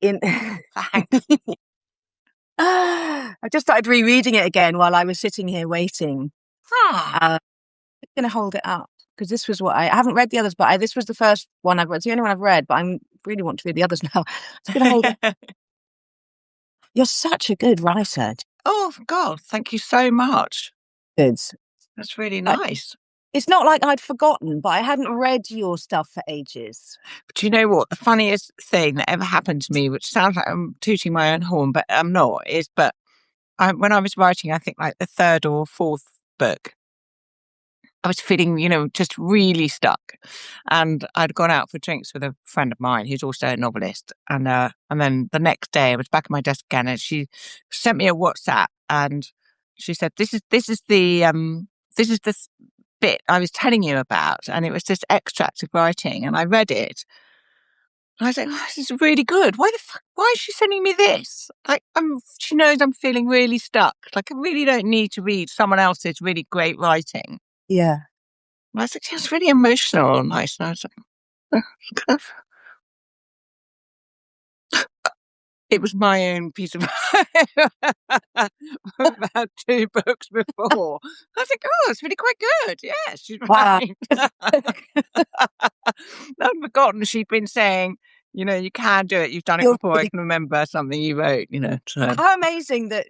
in Thanks. I just started rereading it again while I was sitting here waiting. Ah. I'm going to hold it up because this was what I haven't read the others, but this was the first one I've read. It's the only one I've read, but I really want to read the others now. So I'm going to hold it. You're such a good writer. Oh, God, thank you so much. Good. That's really nice. It's not like I'd forgotten, but I hadn't read your stuff for ages. But you know what? The funniest thing that ever happened to me, which sounds like I'm tooting my own horn, but I'm not, when I was writing, I think like the third or fourth book, I was feeling, just really stuck. And I'd gone out for drinks with a friend of mine who's also a novelist. And then the next day I was back at my desk again and she sent me a WhatsApp and she said, this is the bit I was telling you about. And it was this extract of writing. And I read it. And I was like, oh, this is really good. Why is she sending me this? Like, she knows I'm feeling really stuck. Like, I really don't need to read someone else's really great writing. Yeah. And I was like, yeah, it's really emotional and nice. And I was like, it was my own piece of about 2 books before. I was like, oh, it's really quite good. Yeah, she's Wow. right. I'd forgotten she'd been saying, you can do it. You've done it You're before. I really, can remember something you wrote, So. how amazing that.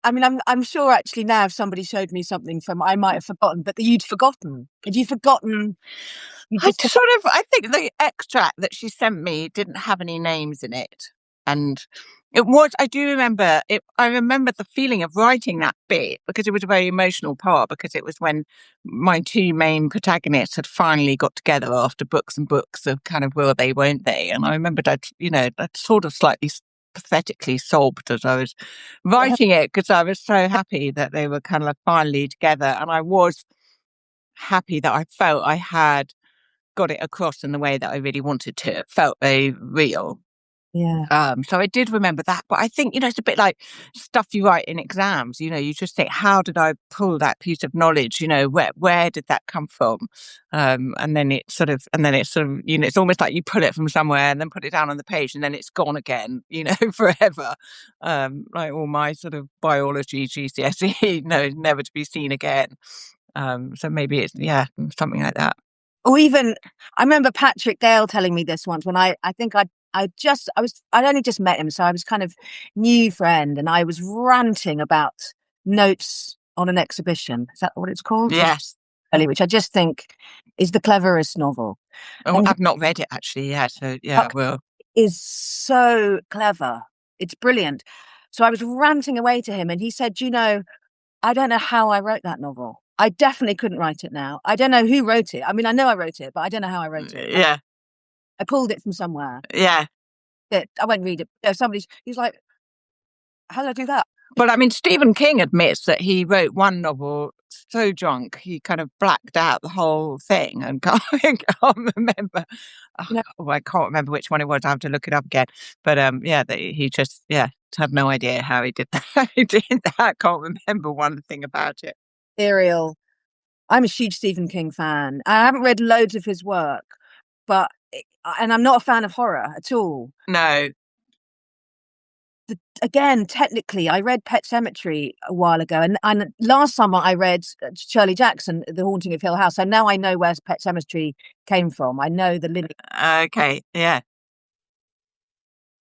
I mean, I'm sure actually now if somebody showed me something from I might have forgotten, but you'd forgotten. Had you forgotten? You just I think the extract that she sent me didn't have any names in it. And I do remember it. I remember the feeling of writing that bit because it was a very emotional part because it was when my 2 main protagonists had finally got together after books and books of kind of will they, won't they? And I remembered I'd sort of slightly pathetically sobbed as I was writing it because I was so happy that they were kind of like finally together. And I was happy that I felt I had got it across in the way that I really wanted to. It felt very real. yeah. So I did remember that, but I think, it's a bit like stuff you write in exams, you just think, how did I pull that piece of knowledge? Where did that come from? And then it's almost like you pull it from somewhere and then put it down on the page and then it's gone again, forever. Like all my sort of biology GCSE, never to be seen again. So maybe it's, something like that. Or even I remember Patrick Gale telling me this once when I'd only just met him, so I was kind of new friend, and I was ranting about notes on an exhibition. Is that what it's called? Yes. Which I just think is the cleverest novel. Oh, And I've not read it actually. Yeah. So yeah, I will. is so clever. It's brilliant. So I was ranting away to him, and he said, I don't know how I wrote that novel. I definitely couldn't write it now. I don't know who wrote it. I mean, I know I wrote it, but I don't know how I wrote it. Yeah. I pulled it from somewhere. Yeah. I won't read it. He's like, how did I do that? But I mean, Stephen King admits that he wrote one novel so drunk he kind of blacked out the whole thing and can't remember. I can't remember which one it was. I have to look it up again. But he just had no idea how he did that. He did that. I can't remember one thing about it. Serial. I'm a huge Stephen King fan. I haven't read loads of his work, and I'm not a fan of horror at all. No. Again, technically, I read Pet Sematary a while ago, and last summer I read Shirley Jackson, The Haunting of Hill House. So now I know where Pet Sematary came from. I know the lineage. Okay, yeah.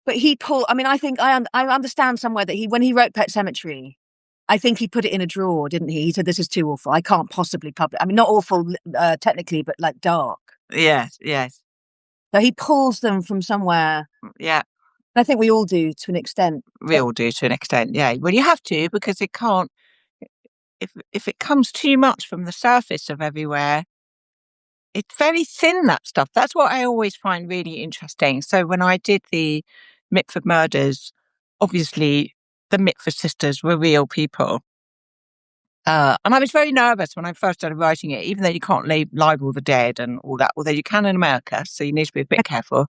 But I think I understand somewhere that when he wrote Pet Sematary, I think he put it in a drawer, didn't he? He said, "This is too awful. I can't possibly publish." I mean, not awful technically, but like dark. Yes, yes. So he pulls them from somewhere. Yeah. I think we all do to an extent. We all do to an extent, yeah. Well, you have to because it can't. If it comes too much from the surface of everywhere, it's very thin, that stuff. That's what I always find really interesting. So when I did the Mitford murders, obviously the Mitford sisters were real people. And I was very nervous when I first started writing it, even though you can't libel the dead and all that, although you can in America, so you need to be a bit careful.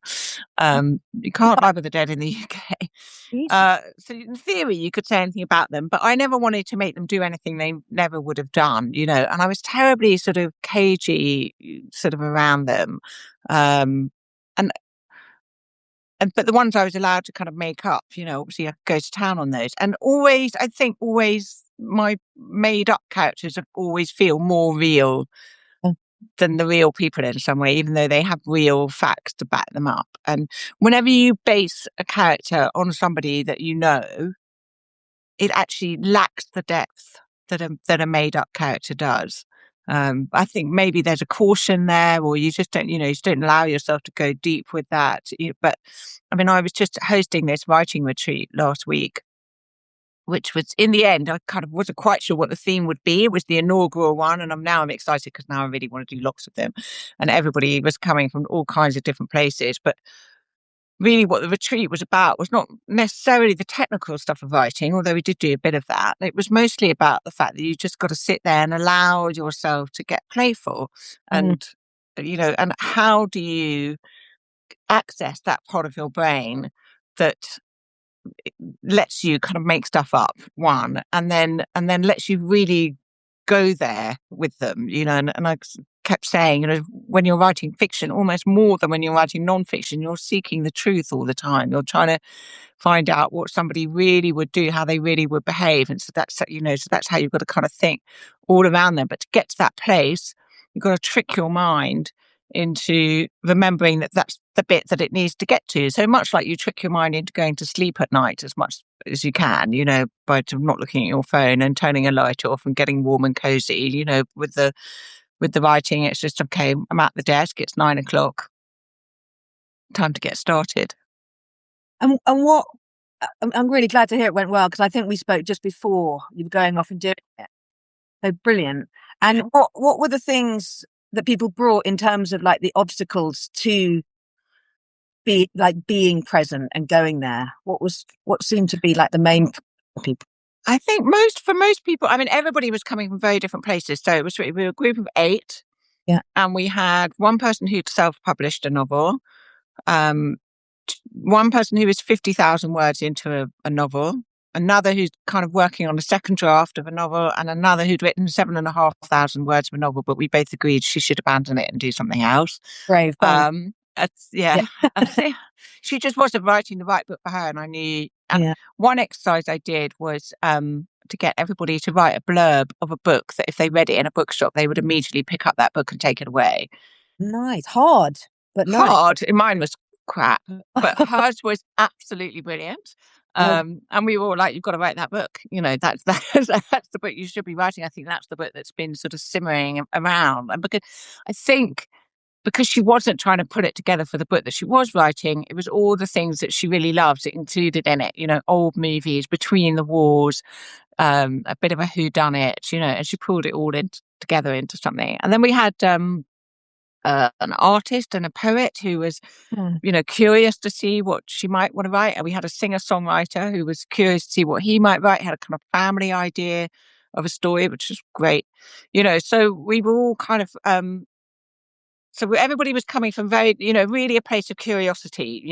You can't libel the dead in the UK. So in theory, you could say anything about them, but I never wanted to make them do anything they never would have done, and I was terribly sort of cagey sort of around them. And but the ones I was allowed to kind of make up, obviously I go to town on those. And always, I think always my made up characters always feel more real Mm, than the real people in some way, even though they have real facts to back them up. And whenever you base a character on somebody that it actually lacks the depth that a made up character does. I think maybe there's a caution there, or you just don't, you just don't allow yourself to go deep with that. But I mean, I was just hosting this writing retreat last week, which was in the end, I kind of wasn't quite sure what the theme would be. It was the inaugural one, and I'm excited because now I really want to do lots of them. And everybody was coming from all kinds of different places, but really what the retreat was about was not necessarily the technical stuff of writing, although we did do a bit of that. It was mostly about the fact that you just got to sit there and allow yourself to get playful. mm, And how do you access that part of your brain that lets you kind of make stuff up, one, and then lets you really go there with them, and I kept saying, when you're writing fiction, almost more than when you're writing non-fiction, you're seeking the truth all the time. You're trying to find out what somebody really would do, how they really would behave. And so that's how you've got to kind of think all around them. But to get to that place, you've got to trick your mind into remembering that that's the bit that it needs to get to. So much like you trick your mind into going to sleep at night as much as you can, by not looking at your phone and turning a light off and getting warm and cozy, with the writing, it's just, okay, I'm at the desk, it's 9 o'clock, time to get started. and what I'm really glad to hear it went well, because I think we spoke just before you were going off and doing it. So brilliant. And what were the things that people brought in terms of like the obstacles to be like being present and going there? What seemed to be like the main for people? I think for most people, I mean, everybody was coming from very different places. So we were a group of 8, Yeah, and we had one person who'd self-published a novel, um, one person who was 50,000 words into a novel, another who's kind of working on a second draft of a novel, and another who'd written 7,500 words of a novel, but we both agreed she should abandon it and do something else. brave, bold. Yeah, Yeah, she just wasn't writing the right book for her, and I knew. And yeah. one exercise I did was to get everybody to write a blurb of a book that if they read it in a bookshop, they would immediately pick up that book and take it away. Nice, hard, but nice. Hard. Mine was crap, but hers was absolutely brilliant. Oh, And we were all like, "You've got to write that book. That's the book you should be writing." I think that's the book that's been sort of simmering around, and I think because she wasn't trying to put it together for the book that she was writing, it was all the things that she really loves. It included in it, old movies, Between the Wars, a bit of a whodunit, and she pulled it all together into something. And then we had an artist and a poet who was, hmm, curious to see what she might want to write. And we had a singer-songwriter who was curious to see what he might write, had a kind of family idea of a story, which was great. So we were all kind of so everybody was coming from very, really a place of curiosity,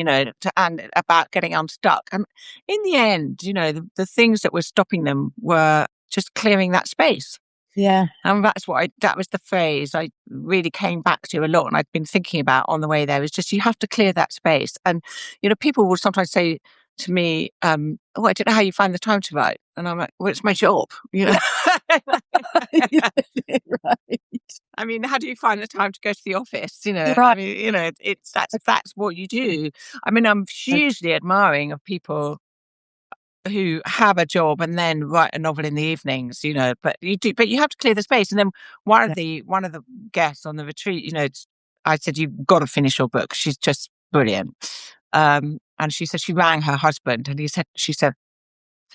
and about getting unstuck. And in the end, the things that were stopping them were just clearing that space. yeah, And that was the phrase I really came back to a lot. And I'd been thinking about on the way there, was just, you have to clear that space. And, people will sometimes say to me, "Oh, I don't know how you find the time to write." And I'm like, "Well, it's my job, yeah. Right, I mean, how do you find the time to go to the office? I right. mean, it's that's what you do. I mean, I'm hugely admiring of people who have a job and then write a novel in the evenings, but you have to clear the space. And then Yeah. one of the guests on the retreat, I said, "You've got to finish your book. She's just brilliant." And she said she rang her husband, and she said,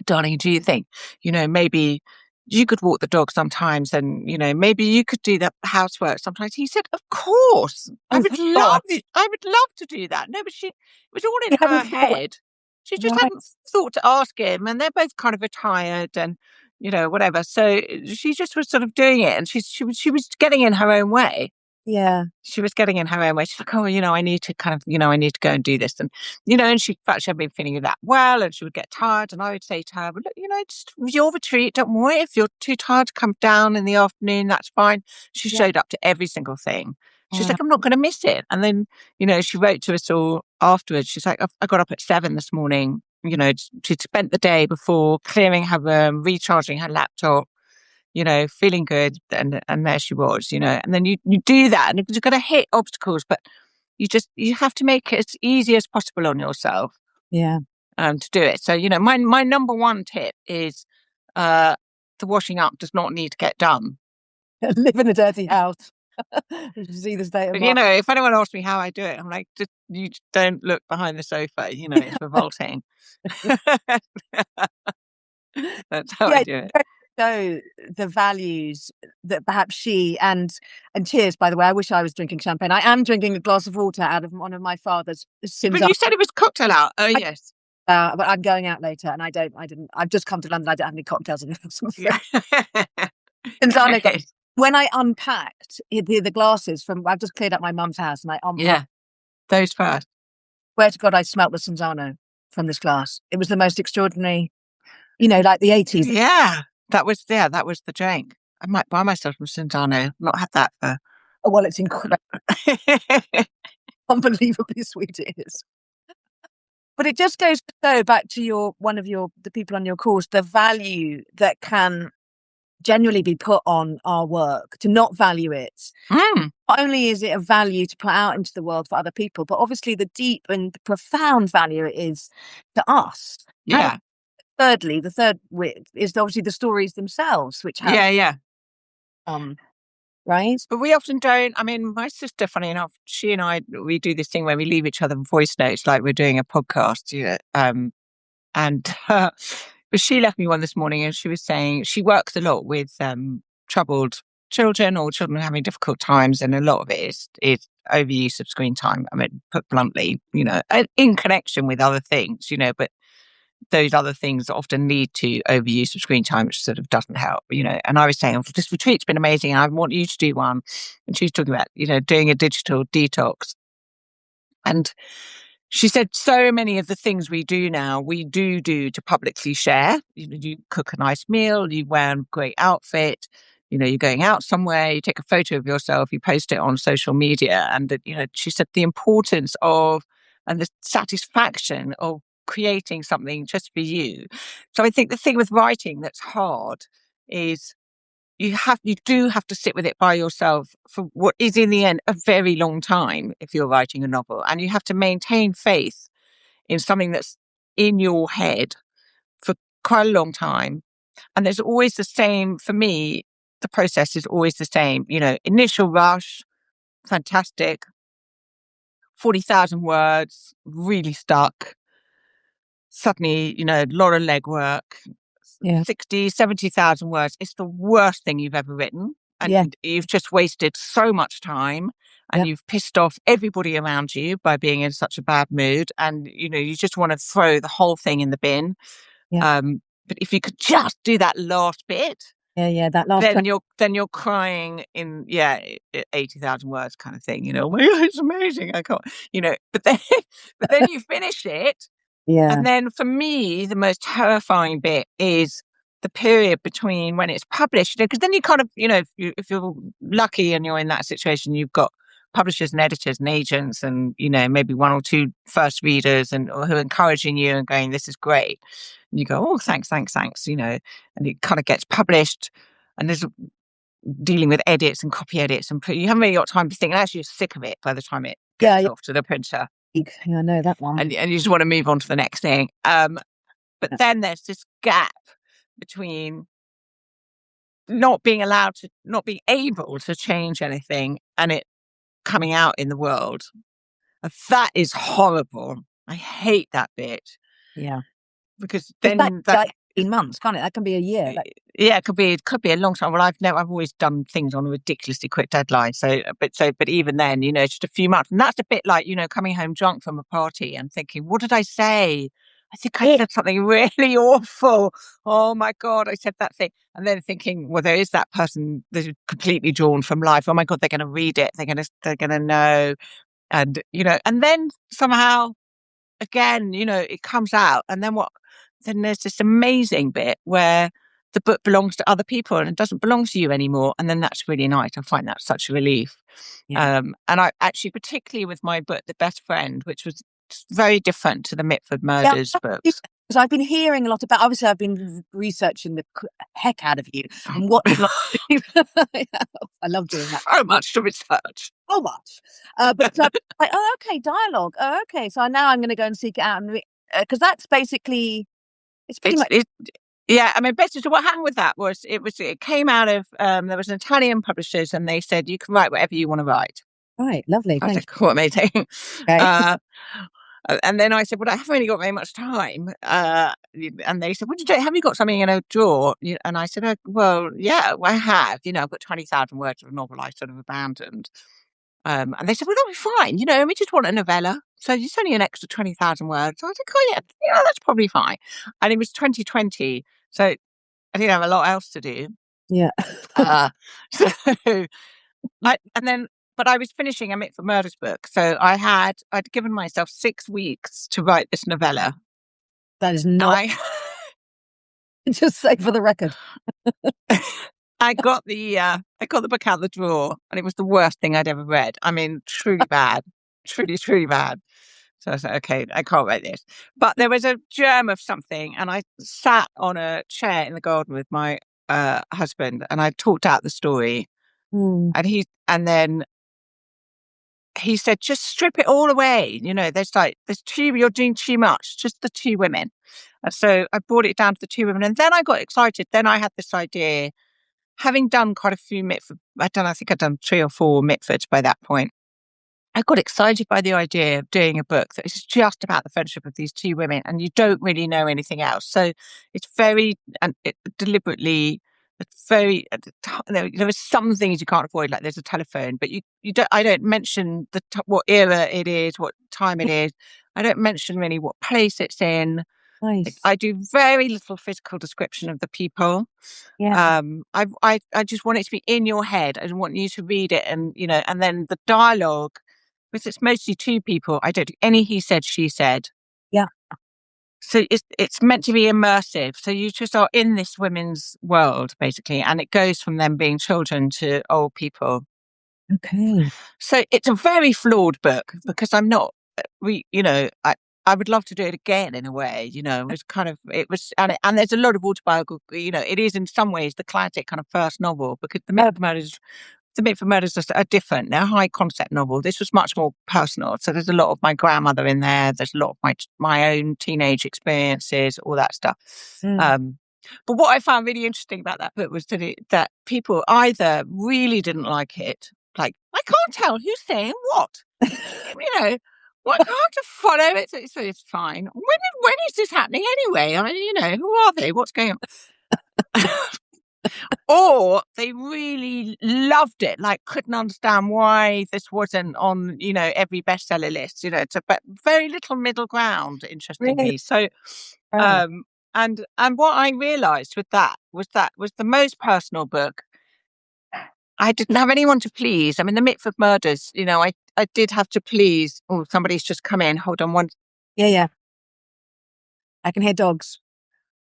"Darling, do you think, maybe you could walk the dog sometimes, and, maybe you could do the housework sometimes?" He said, "Of course, I Oh would my God. love it. I would love to do that." No, but it was all in You her haven't thought, head. She just right. hadn't thought to ask him, and they're both kind of retired and, whatever. So she just was sort of doing it, and she was getting in her own way. Yeah. She was getting in her own way. She's like, "Oh, I need to kind of, I need to go and do this." And she felt she had been feeling that well, and she would get tired. And I would say to her, "But look, just your retreat, don't worry. If you're too tired to come down in the afternoon, that's fine." She Yeah. showed up to every single thing. She's like, I'm not going to miss it. And then, she wrote to us all afterwards. She's like, I got up at 7 this morning. She'd spent the day before clearing her room, recharging her laptop, feeling good. And there she was, and then you do that and you've got to hit obstacles, but you have to make it as easy as possible on yourself. Yeah. To do it. So, my number one tip is, the washing up does not need to get done. Live in a dirty house. You should see the state of But, my. if anyone asks me how I do it, I'm like, you just don't look behind the sofa. It's revolting. That's how I Yeah, do it. so the values that perhaps and cheers, by the way. I wish I was drinking champagne. I am drinking a glass of water out of one of my father's But Cinzano. you said it was cocktail out. Oh, yes. But I'm going out later, and I didn't. I've just come to London. I don't have any cocktails in the house. I'm afraid. Yeah. Cinzano. Great. When I unpacked the glasses I've just cleared up my mum's house, and I unpacked. Yeah. Those first. Swear to God, I smelt the Cinzano from this glass. It was the most extraordinary, like the 80s. Yeah. That was the drink. I might buy myself some Cinzano. Not had that for. Oh, well, it's incredible. Unbelievably sweet it is. But it just goes to show back to the people on your course, the value that can genuinely be put on our work. To not value it, Mm, not only is it a value to put out into the world for other people, but obviously the deep and profound value it is to us. And yeah. thirdly, the third is obviously the stories themselves, which have Yeah. right. But we often don't. I mean, my sister, funny enough, she and I, we do this thing where we leave each other voice notes like we're doing a podcast, and but she left me one this morning and she was saying she works a lot with troubled children or children having difficult times, and a lot of it is overuse of screen time. I mean, put bluntly, in connection with other things, but those other things often lead to overuse of screen time, which sort of doesn't help, And I was saying, this retreat's been amazing, and I want you to do one. And she was talking about, doing a digital detox. And she said, so many of the things we do now, we do to publicly share. You cook a nice meal, you wear a great outfit, you're going out somewhere, you take a photo of yourself, you post it on social media. And, she said the importance of and the satisfaction of creating something just for you. So I think the thing with writing that's hard is you do have to sit with it by yourself for what is in the end a very long time if you're writing a novel, and you have to maintain faith in something that's in your head for quite a long time. And there's always the same, for me, the process is always the same, initial rush, fantastic, 40,000 words, really stuck. Suddenly, a lot of legwork, Yeah. 60, 70,000 words. It's the worst thing you've ever written. Yeah. And you've just wasted so much time, Yeah. and you've pissed off everybody around you by being in such a bad mood. And, you just want to throw the whole thing in the bin. Yeah. But if you could just do that last bit, Yeah. That last then you're crying in 80,000 words kind of thing. Oh my God, it's amazing. I can't, but then you finish it. Yeah. And then for me, the most terrifying bit is the period between when it's published, because then you kind of, if you're lucky and you're in that situation, you've got publishers and editors and agents and, maybe one or two first readers and who are encouraging you and going, this is great. And you go, oh, thanks. And it kind of gets published, and there's dealing with edits and copy edits, and you haven't really got time to think, and actually you're sick of it by the time it gets off to the printer. Yeah, I know that one. And you just want to move on to the next thing. But then there's this gap between not being able to change anything and it coming out in the world. And that is horrible. I hate that bit. Yeah. Because That then that, like 18 months, can't it? That can be a year. yeah, it could be a long time. Well, I've always done things on a ridiculously quick deadline. But even then, just a few months. And that's a bit like, coming home drunk from a party and thinking, what did I say? I think I said something really awful. Oh my God, I said that thing. And then thinking, well, there is that person that's completely drawn from life. Oh my God, they're going to read it. They're going to know. And, and then somehow again, it comes out. And then then there's this amazing bit where the book belongs to other people and it doesn't belong to you anymore. And then that's really nice. I find that such a relief. Yeah. And I actually, particularly with my book, The Best Friend, which was very different to the Mitford Yeah, Murders books. because I've been hearing a lot about. Obviously, I've been researching the heck out of you and watching. I love doing that. So much to research. So much, but like, oh, okay, dialogue. Oh, okay. So now I'm going to go and seek it out and because that's basically it's pretty It's much it, yeah, I mean, basically, so what happened with that was it came out of there was an Italian publishers, and they said you can write whatever you want to write. right. Lovely. I was Thank like, what amazing. you. Okay. Uh, and then I said, well, I haven't really got very much time. And they said, what did you do? Have you got something in a drawer? And I said, oh, well, yeah, I have. I've got 20,000 words of a novel I sort of abandoned. And they said, well, that'll be fine. We just want a novella. So it's only an extra 20,000 words. So I was like, oh, yeah, that's probably fine. And it was 2020. So I didn't have a lot else to do. Yeah. Uh, so but I was finishing a Mitford Murders book. So I'd given myself 6 weeks to write this novella. That is not I, just say for the record. I got the book out the drawer and it was the worst thing I'd ever read. I mean, truly bad, truly, truly bad. So I said, okay, I can't write this. But there was a germ of something, and I sat on a chair in the garden with my husband, and I talked out the story. Mm. And then he said, just strip it all away. There's two, you're doing too much, just the two women. And so I brought it down to the two women. And then I got excited. Then I had this idea, having done quite a few Mitford, I think I'd done 3 or 4 Mitfords by that point. I got excited by the idea of doing a book that is just about the friendship of these two women, and you don't really know anything else. So it's deliberately, it's very, there are some things you can't avoid, like there's a telephone, but I don't mention what era it is, what time it is. I don't mention really what place it's in. Nice. I do very little physical description of the people. Yeah. I just want it to be in your head. I want you to read it, and then the dialogue, because it's mostly two people. I don't do any he said, she said. Yeah. So it's meant to be immersive. So you just are in this women's world, basically, and it goes from them being children to old people. Okay. So it's a very flawed book because I'm not, I would love to do it again in a way, and there's a lot of autobiography, it is in some ways the classic kind of first novel because the Mitford Murders are different. They're a high concept novel. This was much more personal. So there's a lot of my grandmother in there. There's a lot of my own teenage experiences, all that stuff. Mm. But what I found really interesting about that book was that people either really didn't like it, like, I can't tell who's saying what. What can't to follow it? So it's fine. When is this happening anyway? I mean, who are they? What's going on? Or they really loved it, like couldn't understand why this wasn't on, every bestseller list. It's a very little middle ground, Really? interestingly. So, Wow. um, and what I realised with that was the most personal book. I didn't have anyone to please. I mean, the Mitford Murders, I did have to please. Oh, somebody's just come in. Hold on one. Yeah, yeah. I can hear dogs.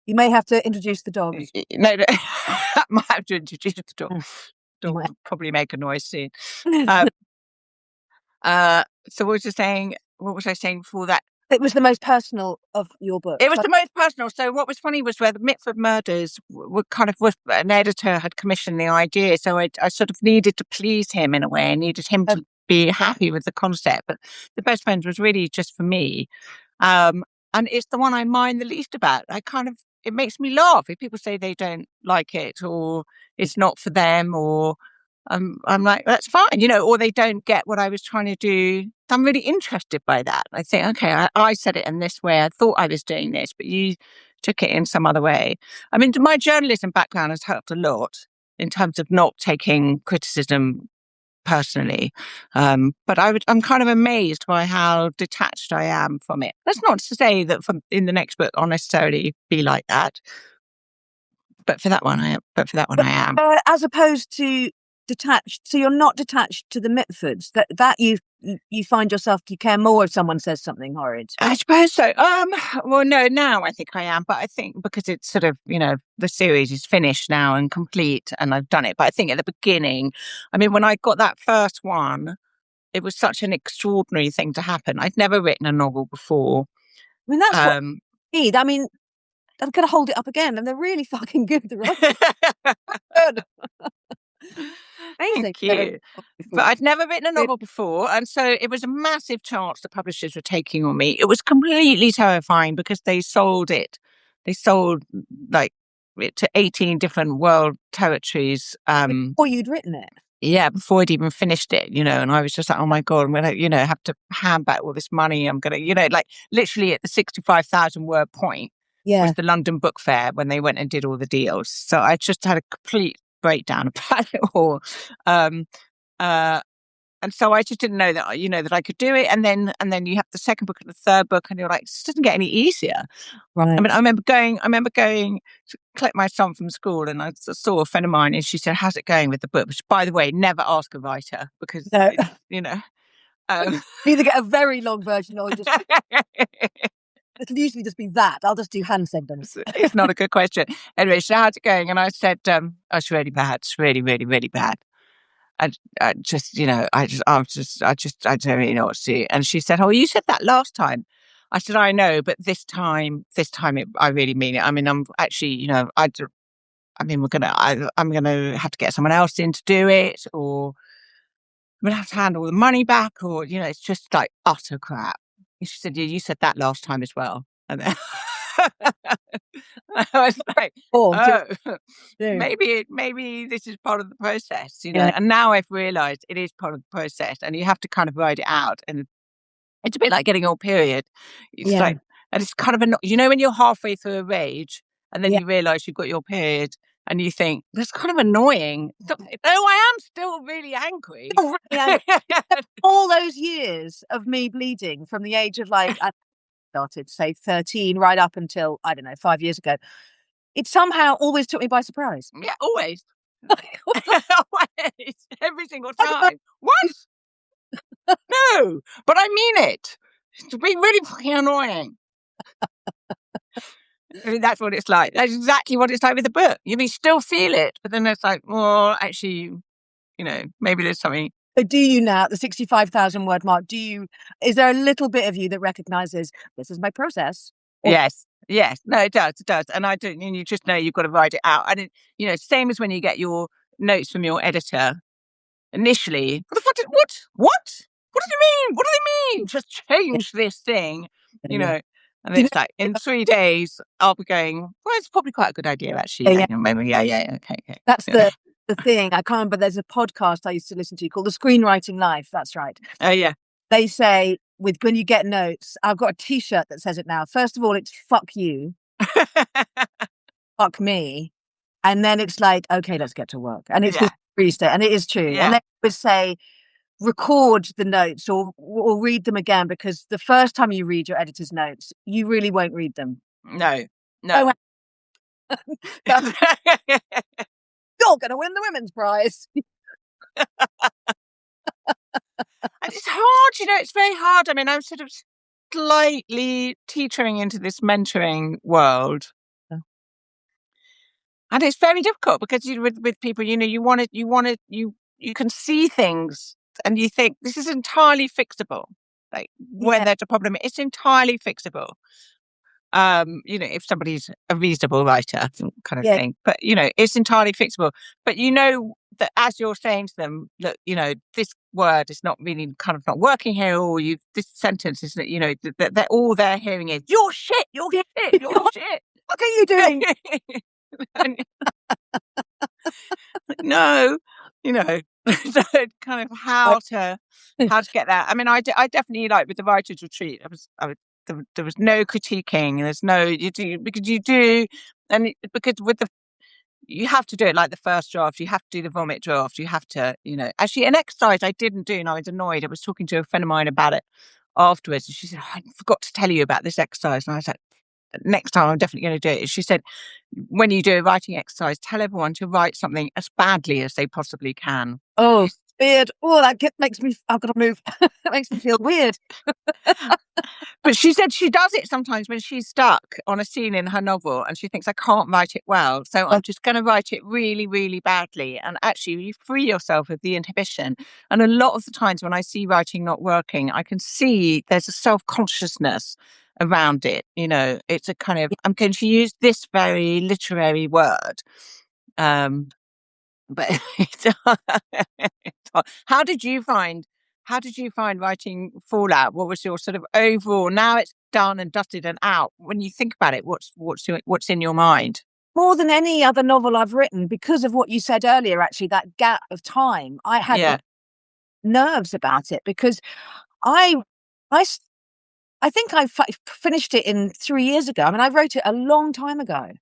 You may have to introduce the dogs. No, no. I might have to introduce the dog. Mm, you Dog might. will probably make a noise soon. Um, so what was I saying before that? It was the most personal of your It books. was the most personal. So what was funny was where the Mitford Murders were an editor had commissioned the idea. So I sort of needed to please him in a way. I needed him to be happy with the concept. But The Best Friends was really just for me. And it's the one I mind the least about. It makes me laugh if people say they don't like it or it's not for them or I'm like, that's fine, or they don't get what I was trying to do. I'm really interested by that. I think, okay, I said it in this way. I thought I was doing this, but you took it in some other way. I mean, my journalism background has helped a lot in terms of not taking criticism personally. But I'm kind of amazed by how detached I am from it. That's not to say that in the next book I'll necessarily be like that. But for that one, I am. As opposed to detached. So you're not detached to the Mitfords. That you find yourself you care more if someone says something horrid. I suppose so. Well, no, now I think I am, but I think because it's sort of, the series is finished now and complete and I've done it. But I think at the beginning, I mean, when I got that first one, it was such an extraordinary thing to happen. I'd never written a novel before. I mean, that's what Um, I need. I mean, I'm gonna hold it up again, and they're really fucking good. The writing, good. Amazing. Thank Never you. But before. I'd never written a novel before. And so it was a massive chance the publishers were taking on me. It was completely terrifying because they sold it. They sold like it to 18 different world territories. Before you'd written it. Yeah, before I'd even finished it, and I was just like, oh my God, I'm going to, have to hand back all this money. I'm going to, like literally at the 65,000 word point was Yeah. the London Book Fair when they went and did all the deals. So I just had a complete breakdown about it all. Um, uh, and so I just didn't know that, that I could do it. And then you have the second book and the third book and you're like, this doesn't get any easier. I mean, Right. I remember going to collect my son from school and I saw a friend of mine and she said, how's it going with the book? Which, by the way, never ask a writer because No. it's, um, Either get a very long version or just it'll usually just be that. I'll just do hand signals. it's not a good question. Anyway, she said, how's it going? And I said, oh, it's really bad. It's really, really, really bad. I just, I don't really know what to do. And she said, oh, you said that last time. I said, I know, but this time, I really mean it. I mean, I'm actually, I mean, I'm gonna have to get someone else in to do it, or I'm gonna have to hand all the money back, or it's just like utter crap. And she said, "Yeah, you said that last time as well." And then I was like, Oh, do "Oh, do. maybe this is part of the process," Yeah. And now I've realised it is part of the process, and you have to kind of ride it out. And it's a bit like getting your period. It's Yeah. like, and it's kind of when you're halfway through a rage and then Yeah. you realise you've got your period and you think, that's kind of annoying. No, I am still really angry. Oh, really angry. All those years of me bleeding from the age of like I started, say 13, right up until I don't know, 5 years ago. It somehow always took me by surprise. Yeah, always. Like, Always. Every single I don't know. time. What? No, but I mean it. It's been really fucking annoying. I mean, that's what it's like. That's exactly what it's like with the book. You may still feel it, but then it's like, well, actually, maybe there's something. So do you now, at the 65,000 word mark, is there a little bit of you that recognizes this is my process? Or Yes, yes. No, it does. And I don't, and you just know you've got to write it out. And same as when you get your notes from your editor. Initially, what do you mean? What do they mean? Just yeah, change this thing, you yeah. know. And Do you it's like in 3 days, I'll be going. Well, it's probably quite a good idea, actually. know, Yeah, yeah, maybe, yeah, okay, okay. that's You know. the thing. I can't remember. There's a podcast I used to listen to called The Screenwriting Life. That's right. Oh yeah. They say with when you get notes, I've got a T-shirt that says it now. First of all, it's fuck you, fuck me, and then it's like, okay, let's get to work. And it's Yeah, this freestyle, and it is true. And yeah. then we say record the notes or read them again because the first time you read your editor's notes, you really won't read them. No, no. Oh, you're going to win the women's prize. And it's hard, it's very hard. I mean, I'm sort of slightly teetering into this mentoring world. And it's very difficult because with people, you can see things and you think this is entirely fixable. Like when Yeah, there's a problem, it's entirely fixable. If somebody's a reasonable writer kind of yeah. thing, but it's entirely fixable. But that as you're saying to them, look, this word is not really kind of not working here, or this sentence is, that all they're hearing is you're shit, you're shit, you're shit. What are you doing? No, so kind of Like, how to get that. I mean, I definitely like with the writers retreat. There was no critiquing. There's no you do because you do, because with the you have to do it like the first draft. You have to do the vomit draft. You have to, actually an exercise I didn't do, and I was annoyed. I was talking to a friend of mine about it afterwards, and she said, oh, I forgot to tell you about this exercise, and I was like, next time I'm definitely going to do it. She said, when you do a writing exercise, tell everyone to write something as badly as they possibly can. Oh, weird. Oh, makes me. I've got to move. That makes me feel weird. But she said she does it sometimes when she's stuck on a scene in her novel and she thinks, I can't write it well. So I'm just going to write it really, really badly. And actually, you free yourself of the inhibition. And a lot of the times when I see writing not working, I can see there's a self consciousness around it. It's a kind of, I'm going to use this very literary word. But how did you find writing Fallout? What was your sort of overall? Now it's done and dusted and out. When you think about it, what's in your mind? More than any other novel I've written, because of what you said earlier, actually, that gap of time, I had Yeah. nerves about it because I, I, I think I finished it in 3 years ago. I mean, I wrote it a long time ago.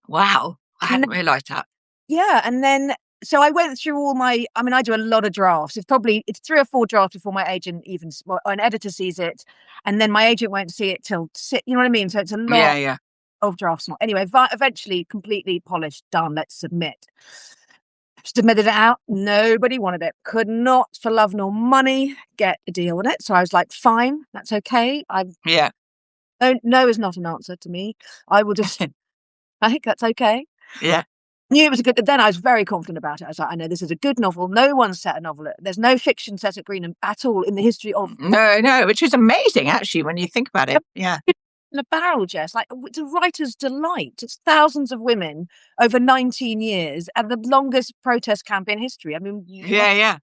Wow. I And hadn't realised that. yeah, and then so I went through all my. I mean, I do a lot of drafts. It's 3 or 4 drafts before my agent even or an editor sees it, and then my agent won't see it till you know what I mean. So it's a lot Yeah, yeah. of drafts. Anyway, eventually completely polished, done. Let's submit. Submitted it out. Nobody wanted it. Could not, for love nor money, get a deal on it. So I was like, fine, that's okay. Yeah. No is not an answer to me. I will just. I think that's okay. Yeah. Knew it was a good. Then I was very confident about it. I was like, I know this is a good novel. No one's set a novel. There's no fiction set at Greenham at all in the history of. No, which is amazing actually when you think about it. Yeah. In a barrel, Jess. Like it's a writer's delight. It's thousands of women over 19 years and the longest protest camp in history. I mean, Yeah, yeah.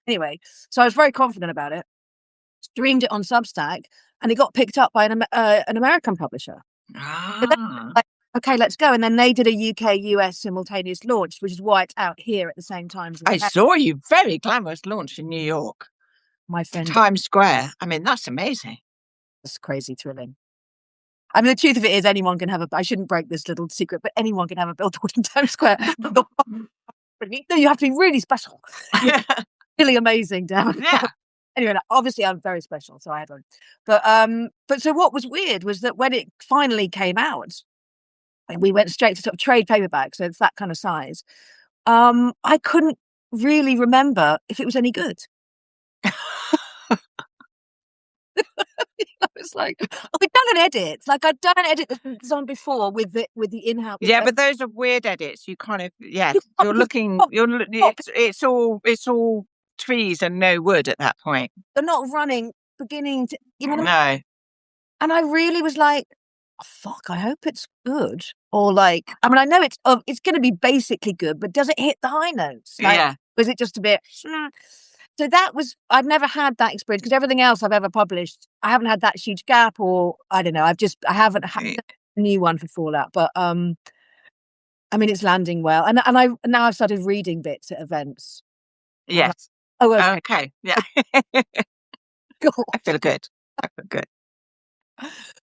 Anyway, so I was very confident about it. Streamed it on Substack, and it got picked up by an American publisher. Ah. Like, okay, let's go. And then they did a UK-US simultaneous launch, which is why it's out here at the same time as I saw you very glamorous launch in New York, my friend. Times Square. I mean, that's amazing. It's crazy thrilling. I mean, the truth of it is, anyone can have I shouldn't break this little secret, but anyone can have a billboard in Times Square. No, you have to be really special. Really amazing, damn. Yeah. Anyway, obviously I'm very special, so I had one. But so what was weird was that when it finally came out, and we went straight to sort of trade paperback, so it's that kind of size. I couldn't really remember if it was any good. I was like, I'd done an edit. Like I'd done an edit that's on before with the in-house. Yeah, but those are weird edits. You kind of you're looking. It's all trees and no wood at that point. They're not running, beginning to No. And I really was like, oh, fuck, I hope it's good. Or like, I mean, I know it's going to be basically good, but does it hit the high notes? Like, Yeah. Was it just a bit? So I've never had that experience because everything else I've ever published, I haven't had that huge gap, or I don't know. I haven't had a new one for Fallout, but I mean, it's landing well, and now I've started reading bits at events. Yes. Like, oh, okay. Yeah. God. I feel good.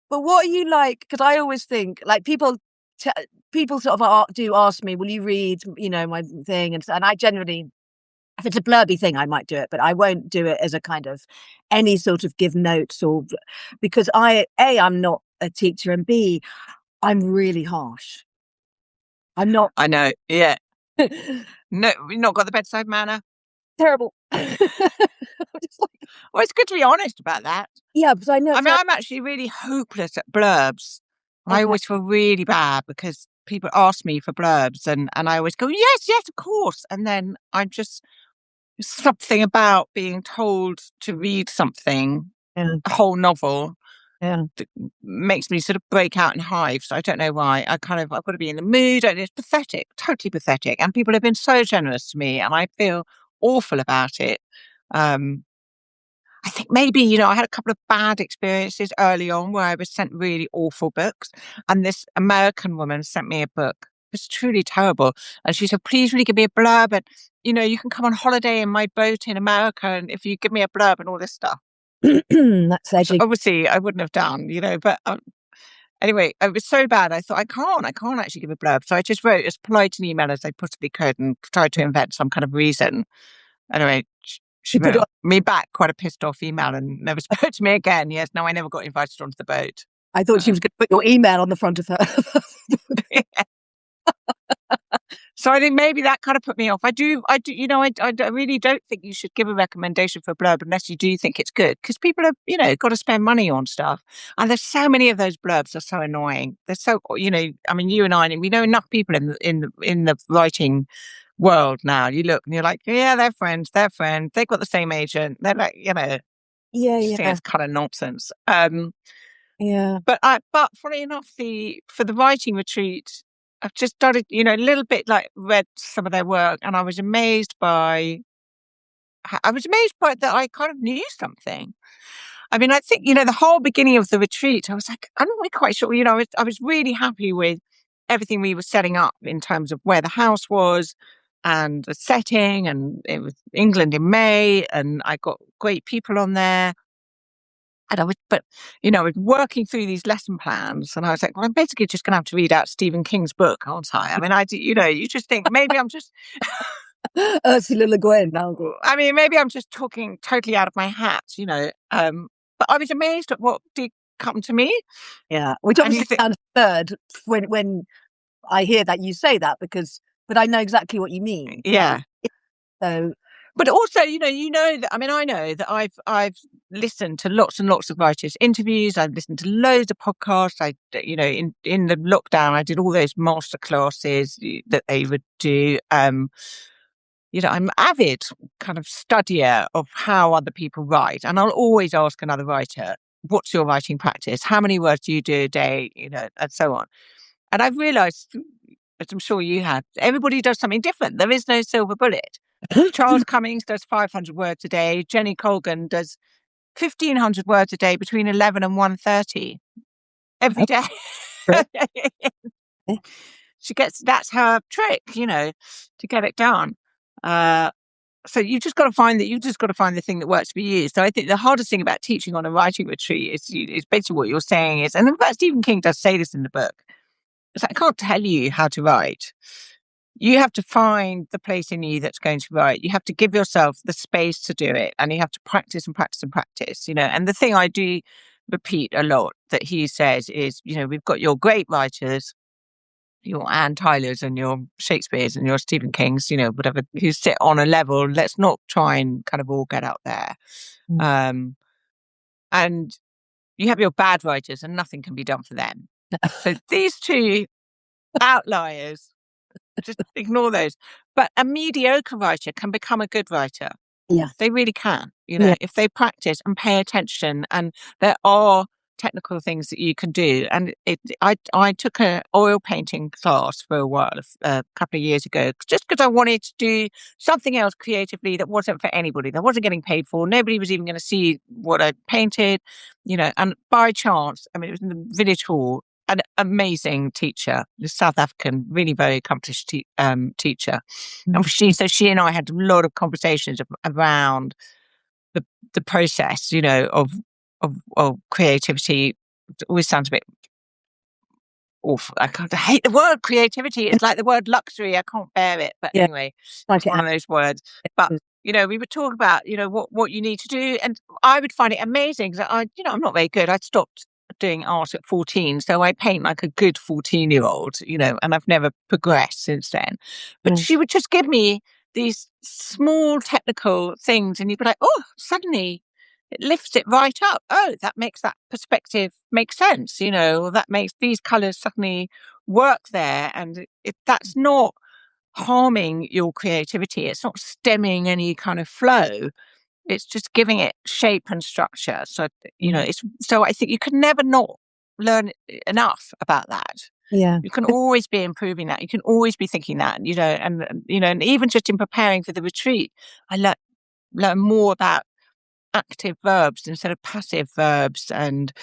But what are you like? Because I always think like people sort of do ask me, "Will you read, my thing?" And I generally, if it's a blurby thing, I might do it, but I won't do it as a kind of any sort of give notes because I'm not a teacher, and B, I'm really harsh. I'm not. I know. Yeah. No, you've not got the bedside manner. Terrible. Well, it's good to be honest about that. Yeah, because I know. I mean, I'm actually really hopeless at blurbs. Okay. I always feel really bad because people ask me for blurbs, and I always go, yes, of course. And then I'm just something about being told to read something, a whole novel, makes me sort of break out in hives. I don't know why. I've got to be in the mood, and it's pathetic, totally pathetic. And people have been so generous to me, and I feel awful about it. I think maybe, I had a couple of bad experiences early on where I was sent really awful books. And this American woman sent me a book. It was truly terrible. And she said, please really give me a blurb. And, you can come on holiday in my boat in America. And if you give me a blurb and all this stuff. That's edgy. So obviously, I wouldn't have done, but anyway, it was so bad. I thought, I can't actually give a blurb. So I just wrote as polite an email as I possibly could and tried to invent some kind of reason. Anyway, she wrote me back quite a pissed off email and never spoke to me again. Yes, no, I never got invited onto the boat. I thought she was going to put your email on the front of her. So I think maybe that kind of put me off. I do, I really don't think you should give a recommendation for a blurb unless you do think it's good, because people have, got to spend money on stuff. And there's so many of those blurbs are so annoying. They're so, I mean, you and I, we know enough people in the writing world now. You look and you're like, yeah, they're friends. They've got the same agent. They're like, Yeah, just think yeah, it's kind of nonsense. yeah. But funny enough, for the writing retreat, I've just started, a little bit like read some of their work, and I was amazed by that I kind of knew something. I mean, I think, the whole beginning of the retreat, I was like, I'm not really quite sure, I was really happy with everything we were setting up in terms of where the house was and the setting, and it was England in May, and I got great people on there. And I was working through these lesson plans, and I was like, well, I'm basically just going to have to read out Stephen King's book, aren't I? I mean, you just think maybe I'm just, Ursula Le Guin, now. I mean, maybe I'm just talking totally out of my hat. But I was amazed at what did come to me. Yeah, which And you obviously think, sounds absurd when I hear that you say that, but I know exactly what you mean. yeah. So But also, that, I mean, I know that I've listened to lots and lots of writers' interviews. I've listened to loads of podcasts. In the lockdown, I did all those master classes that they would do. I'm avid kind of studier of how other people write, and I'll always ask another writer, "What's your writing practice? How many words do you do a day?" And so on. And I've realised, as I'm sure you have, everybody does something different. There is no silver bullet. Charles Cummings does 500 words a day. Jenny Colgan does 1,500 words a day between 11 and 1:30 every day. That's her trick, to get it done. So you just got to find the thing that works for you. So I think the hardest thing about teaching on a writing retreat is basically what you're saying is, and in fact, Stephen King does say this in the book. It's like, I can't tell you how to write. You have to find the place in you that's going to write. You have to give yourself the space to do it, and you have to practice and practice and practice, And the thing I do repeat a lot that he says is, we've got your great writers, your Anne Tylers and your Shakespeare's and your Stephen King's, whatever, who sit on a level. Let's not try and kind of all get out there. Um, and you have your bad writers, and nothing can be done for them. So these two outliers, just ignore those. But a mediocre writer can become a good writer. yeah, They really can, yeah. if they practice and pay attention, and there are technical things that you can do. And I took an oil painting class for a while, a couple of years ago, just because I wanted to do something else creatively that wasn't for anybody, that wasn't getting paid for. Nobody was even going to see what I painted, and by chance, I mean, it was in the village hall, an amazing teacher, the South African, really very accomplished teacher. And she and I had a lot of conversations around the process, of creativity. It always sounds a bit awful. I hate the word creativity. It's like the word luxury. I can't bear it. But Yeah, anyway, like it's it one of those words. But happens. we would talk about what you need to do, and I would find it amazing that I'm not very good. I stopped doing art at 14, so I paint like a good 14-year-old, and I've never progressed since then. But Mm. she would just give me these small technical things, and you'd be like, oh, suddenly it lifts it right up. Oh, that makes that perspective make sense, or that makes these colors suddenly work there. And that's not harming your creativity. It's not stemming any kind of flow. It's just giving it shape and structure. So, so I think you can never not learn enough about that. Yeah, You can always be improving that. You can always be thinking that, and even just in preparing for the retreat, I learn more about active verbs instead of passive verbs, and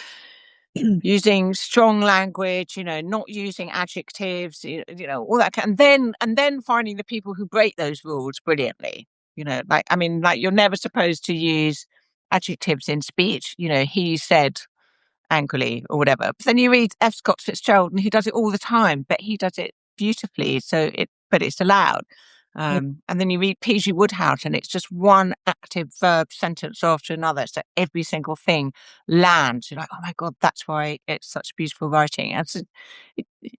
using strong language, not using adjectives, all that and then finding the people who break those rules brilliantly. Like, I mean, like, you're never supposed to use adjectives in speech, he said angrily or whatever. But then you read F. Scott Fitzgerald, and he does it all the time, but he does it beautifully. But it's allowed. Yeah. And then you read P.G. Woodhouse, and it's just one active verb sentence after another. So every single thing lands. You're like, oh my God, that's why it's such beautiful writing. And so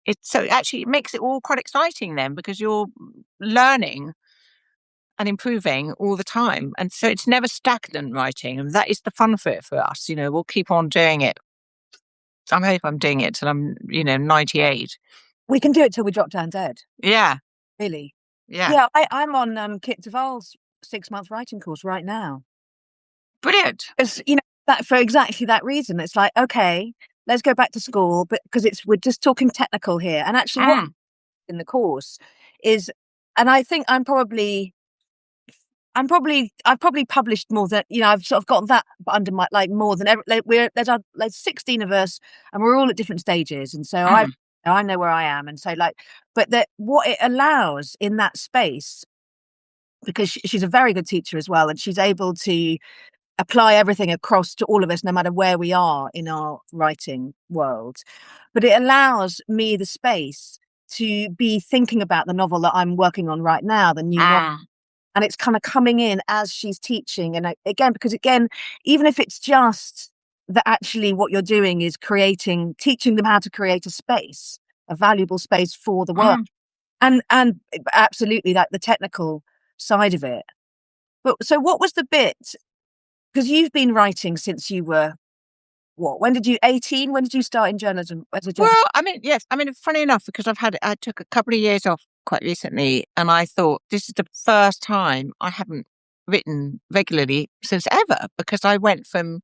it's so actually it makes it all quite exciting then because you're learning and improving all the time. And so it's never stagnant writing. And that is the fun of it for us. We'll keep on doing it. I hope I'm doing it till I'm, 98. We can do it till we drop down dead, Yeah. really. Yeah. Yeah, I'm on Kit Duvall's 6-month writing course right now. Brilliant. It's, that for exactly that reason. It's like, okay, let's go back to school, but because we're just talking technical here. And actually what Mm, in the course is, and I think I've probably published more than, I've sort of got that under my, like, more than ever. Like, there's 16 of us and we're all at different stages. And so mm, I know where I am. And so, like, but that what it allows in that space, because she's a very good teacher as well, and she's able to apply everything across to all of us, no matter where we are in our writing world. But it allows me the space to be thinking about the novel that I'm working on right now, the new novel. mm, And it's kind of coming in as she's teaching. And again, because again, even if it's just that actually what you're doing is teaching them how to create a space, a valuable space for the work. mm. And absolutely like the technical side of it. But so what was the bit? Because you've been writing since you were what? When did you 18? When did you start in journalism as a journalist? Well, I mean, yes. I mean, funny enough, because I took a couple of years off quite recently, and I thought this is the first time I haven't written regularly since ever because I went from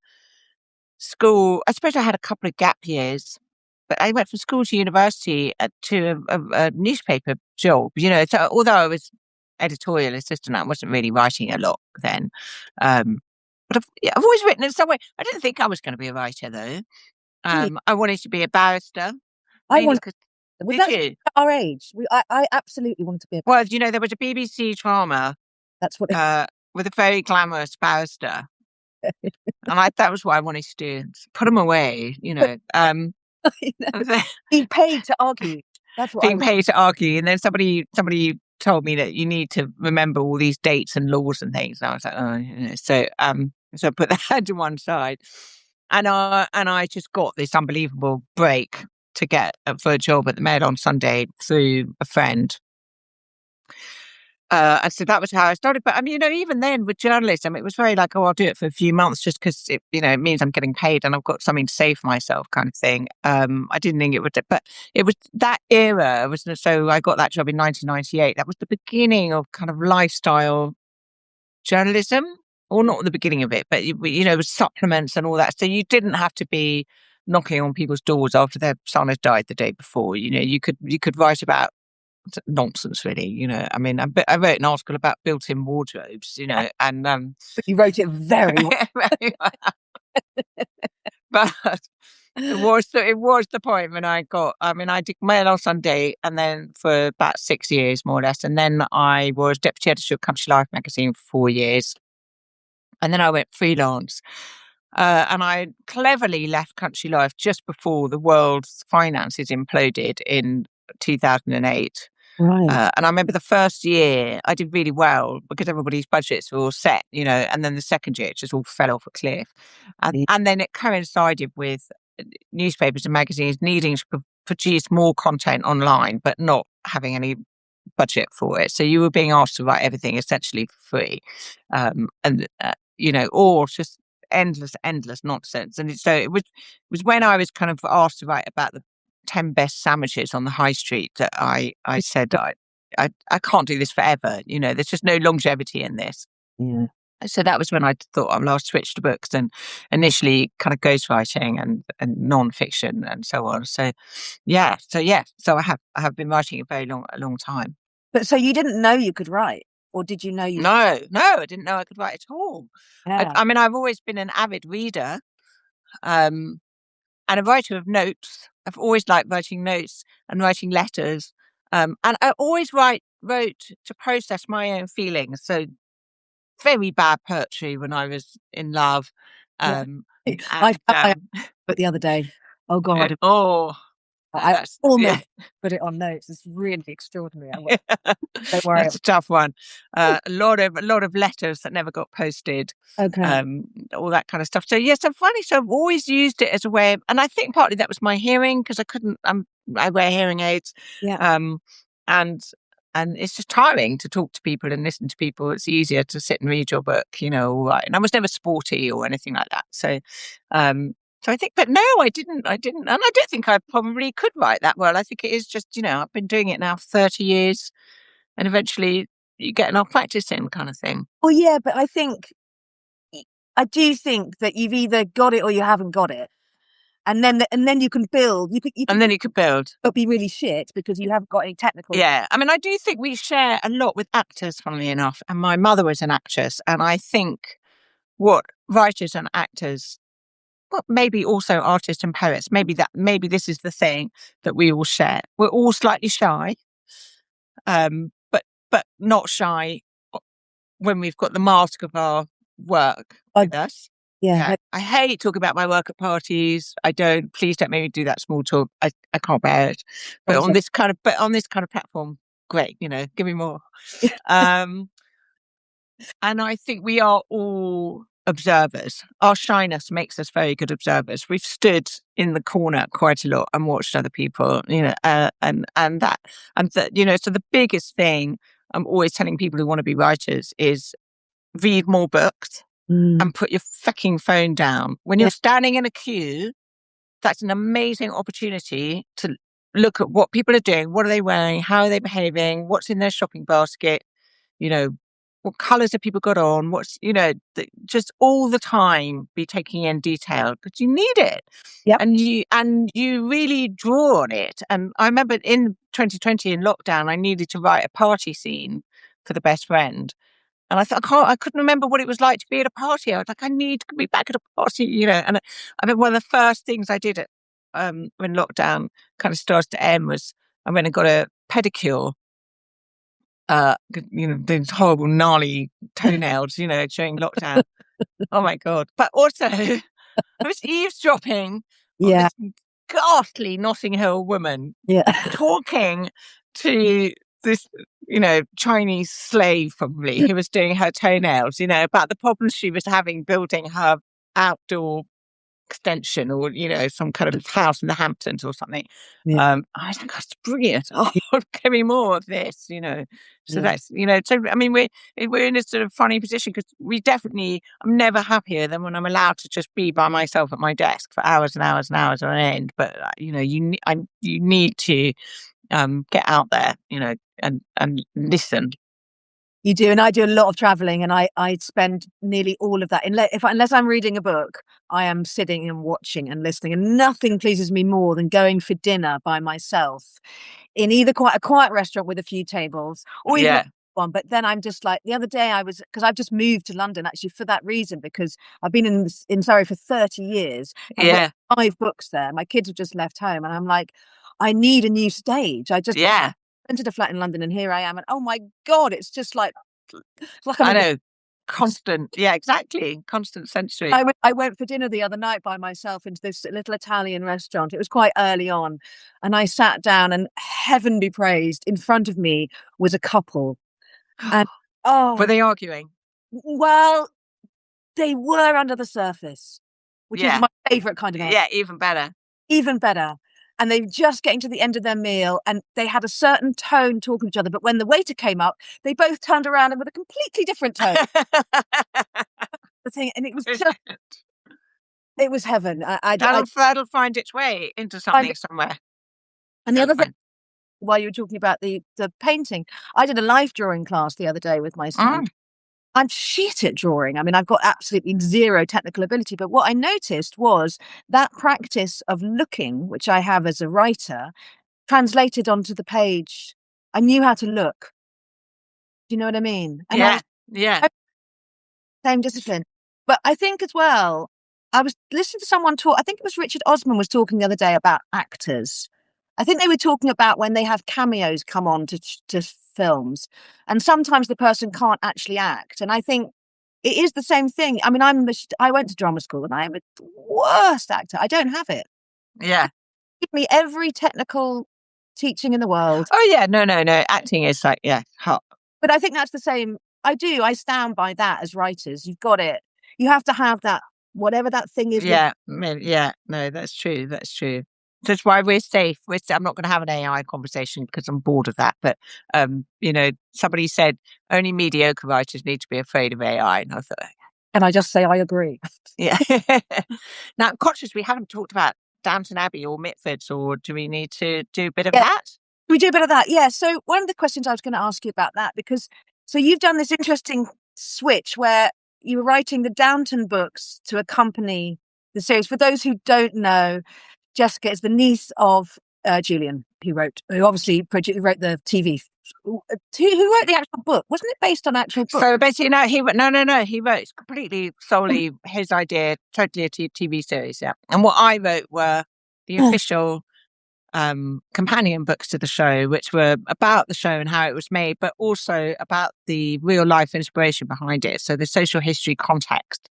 school. I suppose I had a couple of gap years, but I went from school to university to a newspaper job. So although I was editorial assistant, I wasn't really writing a lot then. Um, but yeah, I've always written in some way. I didn't think I was going to be a writer though. Really? I wanted to be a barrister, I mainly wanted. because Was did that you? our age? I absolutely wanted to be a. Well, there was a BBC drama That's what. uh, with a very glamorous barrister, and that was what I wanted to do. Put them away. You know, being paid to argue. That's what I being was. paid to argue, and then somebody told me that you need to remember all these dates and laws and things. And I was like, oh, so I put that to one side, and I just got this unbelievable break to get for a job at the Mail on Sunday through a friend. And so that was how I started. But I mean, even then with journalism, it was very like, oh, I'll do it for a few months just because it means I'm getting paid and I've got something to say for myself, kind of thing. I didn't think it would, but it was that era. So I got that job in 1998. That was the beginning of kind of lifestyle journalism, or not the beginning of it, but with supplements and all that. So you didn't have to be knocking on people's doors after their son had died the day before. You could write about nonsense, really. I mean, I wrote an article about built-in wardrobes, and But you wrote it very well. but it was the point when I did Mail on Sunday, and then for about 6 years, more or less, and then I was deputy editor of Country Life magazine for 4 years, and then I went freelance. And I cleverly left Country Life just before the world's finances imploded in 2008. Right. And I remember the first year I did really well because everybody's budgets were all set. And then the second year it just all fell off a cliff. And then it coincided with newspapers and magazines needing to produce more content online, but not having any budget for it. So you were being asked to write everything essentially for free. Or just endless nonsense. And so it was when I was kind of asked to write about the 10 best sandwiches on the high street that I said I can't do this forever. There's just no longevity in this. Yeah. So that was when I thought I'll switch to books and initially kind of ghostwriting and non-fiction and so on. So so I have been writing a long time. But so you didn't know you could write, or did you know you? No, I didn't know I could write at all. Yeah. I mean, I've always been an avid reader, um, and a writer of notes. I've always liked writing notes and writing letters. And I always wrote to process my own feelings. So very bad poetry when I was in love. Yeah. Um, I and found my book the other day. Oh God. oh, I That's yeah. almost put it on notes. It's really extraordinary. Don't worry. That's a tough one. A lot of letters that never got posted, Okay. um, all that kind of stuff. So yes, I'm funny. So I've always used it as a way, and I think partly that was my hearing because I couldn't. I wear hearing aids, Yeah. um, and and it's just tiring to talk to people and listen to people. It's easier to sit and read your book, right. And I was never sporty or anything like that. Um, so I think, but no, I didn't, and I don't think I probably could write that well. I think it is just, I've been doing it now for 30 years, and eventually you get enough practice in, kind of thing. Well, yeah, but I do think that you've either got it or you haven't got it, and then you can build. You could And then you could build. be really shit because you haven't got any technical. Yeah, I mean, I do think we share a lot with actors, funnily enough. And my mother was an actress, and I think what writers and actors, well, maybe also artists and poets, maybe this is the thing that we all share. We're all slightly shy, but not shy when we've got the mask of our work I, with us. yeah, Yeah, I hate talking about my work at parties. I don't. Please don't make me do that small talk. I can't bear it. But also, on this kind of platform, great. Give me more. Um, and I think we are all observers. Our shyness makes us very good observers. We've stood in the corner quite a lot and watched other people. So the biggest thing I'm always telling people who want to be writers is read more books mm, and put your fucking phone down. When yeah, you're standing in a queue, that's an amazing opportunity to look at what people are doing. What are they wearing? How are they behaving? What's in their shopping basket? You know, what colours have people got on? Just all the time be taking in detail because you need it. yep, And you really draw on it. And I remember in 2020 in lockdown, I needed to write a party scene for the best friend. And I thought I couldn't remember what it was like to be at a party. I was like, I need to be back at a party. And I mean, one of the first things I did when lockdown kind of started to end was I went and got a pedicure. These horrible gnarly toenails, during lockdown. Oh my God. But also I was eavesdropping on yeah, this ghastly Notting Hill woman yeah, talking to this, Chinese slave probably who was doing her toenails, about the problems she was having building her outdoor extension or, some kind of house in the Hamptons or something. yeah, I think that's brilliant. Oh, give me more of this. So yeah. so I mean, we're in a sort of funny position because I'm never happier than when I'm allowed to just be by myself at my desk for hours and hours and hours on end. But, you need to get out there, and listen. You do, and I do a lot of traveling, and I spend nearly all of that. Unless I'm reading a book, I am sitting and watching and listening, and nothing pleases me more than going for dinner by myself in either quite a quiet restaurant with a few tables, or even a Yeah, one. But then I'm just like the other day because I've just moved to London actually for that reason because I've been in Surrey for 30 years. I've got yeah, 5 books there. My kids have just left home, and I'm like, I need a new stage. I just yeah. rented a flat in London, and here I am, and oh my God, it's like I'm I in the know. Constant. Yeah, exactly. Constant sensory. I went for dinner the other night by myself into this little Italian restaurant. It was quite early on, and I sat down, and heaven be praised, in front of me was a couple, and Were oh, they arguing? well, they were under the surface, which is Yeah, my favorite kind of yeah. Even better. even better. And they were just getting to the end of their meal, and they had a certain tone talking to each other. But when the waiter came up, they both turned around and with a completely different tone. The thing, and it was heaven. That'll find its way into I something somewhere. and the That'll other thing, find. while you were talking about the painting, I did a life drawing class the other day with my son. Mm, I'm shit at drawing. I mean, I've got absolutely zero technical ability. But what I noticed was that practice of looking, which I have as a writer, translated onto the page. I knew how to look. Do you know what I mean? And I yeah, was yeah, same discipline. But I think as well, I was listening to someone talk. I think it was Richard Osman was talking the other day about actors. I think they were talking about when they have cameos come on to films, and sometimes the person can't actually act. And I think it is the same thing. I mean, I went to drama school, and I am a worst actor. I don't have it. yeah. Give me every technical teaching in the world. Oh yeah, no. Acting is like, yeah, hot. But I think that's the same. I do. I stand by that as writers. You've got it. You have to have that, whatever that thing is with. Yeah, yeah, no, that's true. That's true. That's why we're safe. I'm not going to have an AI conversation because I'm bored of that. But somebody said only mediocre writers need to be afraid of AI, and I thought, And I just say, I agree. yeah. Now, conscious, we haven't talked about Downton Abbey or Mitfords, or do we need to do a bit of Yeah, that? we do a bit of that. Yeah. So one of the questions I was going to ask you about that, because so you've done this interesting switch where you were writing the Downton books to accompany the series. For those who don't know, Jessica is the niece of Julian, who obviously wrote the TV. Who wrote the actual book? Wasn't it based on actual book? So basically, no, no. He wrote it's completely solely his idea, totally a TV series. Yeah, and what I wrote were the official companion books to the show, which were about the show and how it was made, but also about the real life inspiration behind it. So the social history context,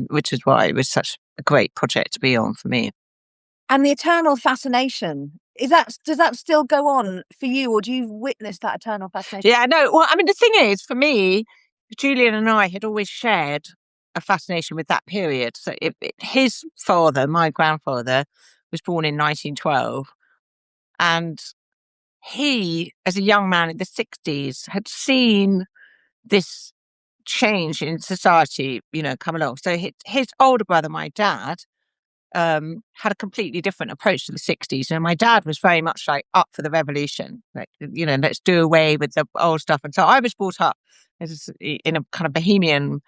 which is why it was such a great project to be on for me. And the eternal fascination, does that still go on for you, or do you witness that eternal fascination? Yeah, no. Well, I mean, the thing is, for me, Julian and I had always shared a fascination with that period. So his father, my grandfather, was born in 1912, and he, as a young man in the 60s, had seen this change in society, come along. So his older brother, my dad, had a completely different approach to the 60s. And my dad was very much like up for the revolution, like, let's do away with the old stuff. And so I was brought up in a kind of bohemian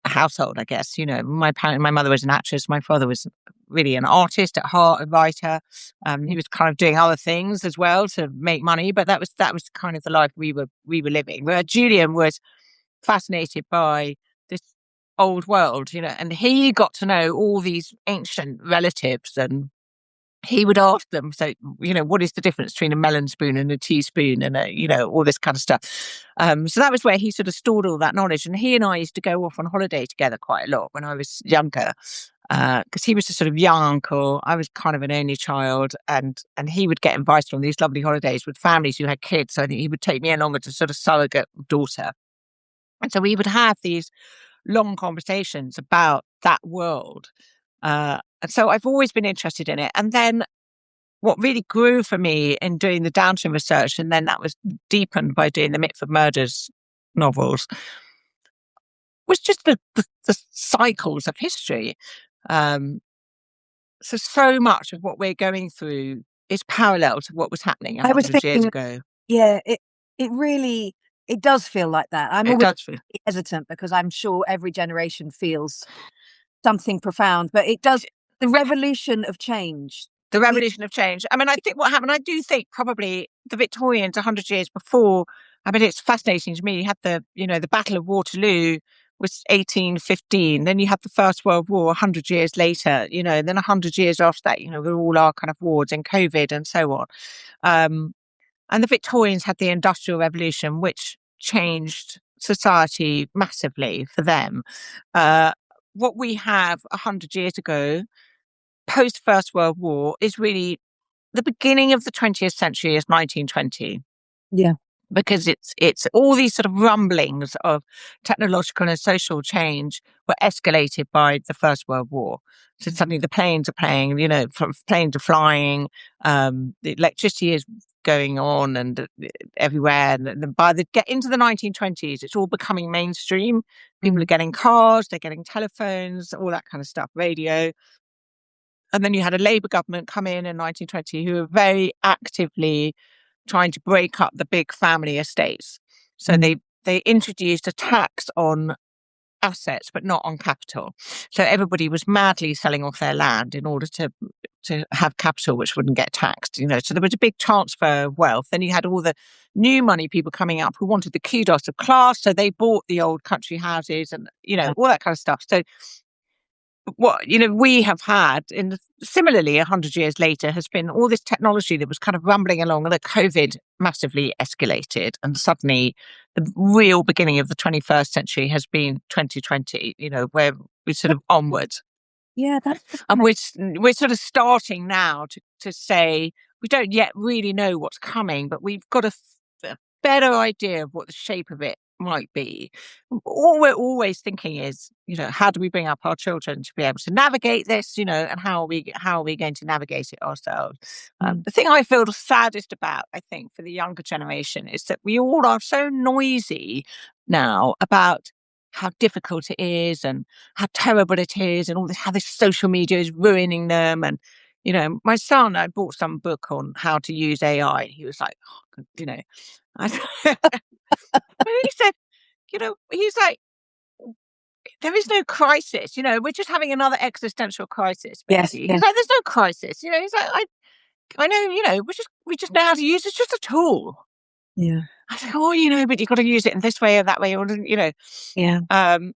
household, I guess. My mother was an actress. My father was really an artist at heart, a writer. He was kind of doing other things as well to make money, but that was kind of the life we were living. Where Julian was fascinated by this old world, and he got to know all these ancient relatives, and he would ask them, so, what is the difference between a melon spoon and a teaspoon, and all this kind of stuff. So that was where he sort of stored all that knowledge. And he and I used to go off on holiday together quite a lot when I was younger, because he was a sort of young uncle. I was kind of an only child, and he would get invited on these lovely holidays with families who had kids. So I think he would take me along as a sort of surrogate daughter. And so we would have these long conversations about that world. And so I've always been interested in it. And then what really grew for me in doing the Downton research, and then that was deepened by doing the Mitford Murders novels, was just the cycles of history. So much of what we're going through is parallel to what was happening I was 100 years thinking, ago. yeah, it really it does feel like that. I'm It always does feel. hesitant because I'm sure every generation feels something profound, but it does. The revolution of change. The We, revolution of change. I mean, I think what happened, I do think probably the Victorians 100 years before, I mean, it's fascinating to me. You had the Battle of Waterloo was 1815. Then you had the First World War 100 years later, and then 100 years after that, with all our kind of wars and COVID and so on. And the Victorians had the Industrial Revolution, which changed society massively for them. What we have 100 years ago, post First World War, is really the beginning of the 20th century is 1920, yeah. because it's all these sort of rumblings of technological and social change were escalated by the First World War. So suddenly the planes are playing, from planes are flying, the electricity is going on and everywhere. And by the get into the 1920s, it's all becoming mainstream. People are getting cars, they're getting telephones, all that kind of stuff, radio. And then you had a Labour government come in 1920 who were very actively trying to break up the big family estates. So they introduced a tax on assets, but not on capital. So everybody was madly selling off their land in order to have capital, which wouldn't get taxed. So there was a big transfer of wealth. Then you had all the new money people coming up who wanted the kudos of class, so they bought the old country houses and all that kind of stuff. So what we have had similarly 100 years later has been all this technology that was kind of rumbling along, and that COVID massively escalated, and suddenly the real beginning of the 21st century has been 2020, where we sort of onwards. Yeah, that's And fascinating. we're sort of starting now to say we don't yet really know what's coming, but we've got a better idea of what the shape of it might be. All we're always thinking is, how do we bring up our children to be able to navigate this, and how are we going to navigate it ourselves? Mm. The thing I feel the saddest about, I think, for the younger generation is that we all are so noisy now about how difficult it is and how terrible it is and all this, how this social media is ruining them. And, my son, I bought some book on how to use AI. He was like, oh, I, but he said, he's like, there is no crisis. We're just having another existential crisis, Yes, basically. He's yes, like, there's no crisis. He's like, I know, we just know how to use it. It's just a tool. yeah, I said, oh, but you've got to use it in this way or that way, yeah, um,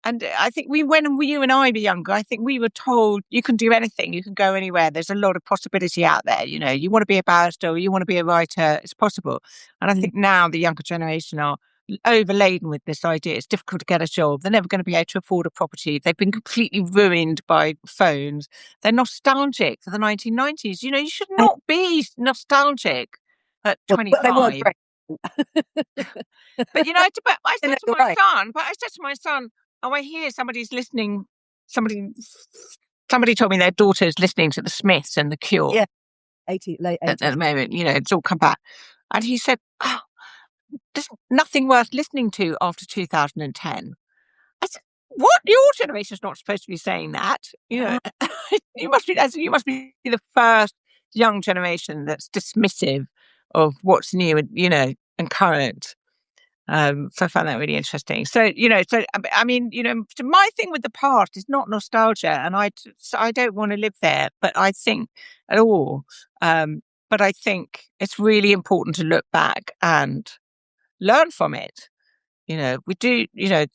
and I think you and I were younger, I think we were told you can do anything, you can go anywhere. There's a lot of possibility out there. You want to be a barrister, or you want to be a writer, it's possible. And I yeah. think now the younger generation are overladen with this idea. It's difficult to get a job. They're never going to be able to afford a property. They've been completely ruined by phones. They're nostalgic for the 1990s. You should And, not be nostalgic at well, but they were 25. great. But but I You said know, to you're my right. son, oh, I hear somebody's listening. Somebody, somebody told me their daughter's listening to the Smiths and the Cure Yeah, 80, late at the 80s. moment. It's all come back, and he said, oh, there's nothing worth listening to after 2010. I said, what? Your generation's not supposed to be saying that. Uh, You must be the first young generation that's dismissive of what's new and and current. So I found that really interesting. I mean, so my thing with the past is not nostalgia, and I don't want to live there, but I think at all. Um, but I think it's really important to look back and learn from it. We do. A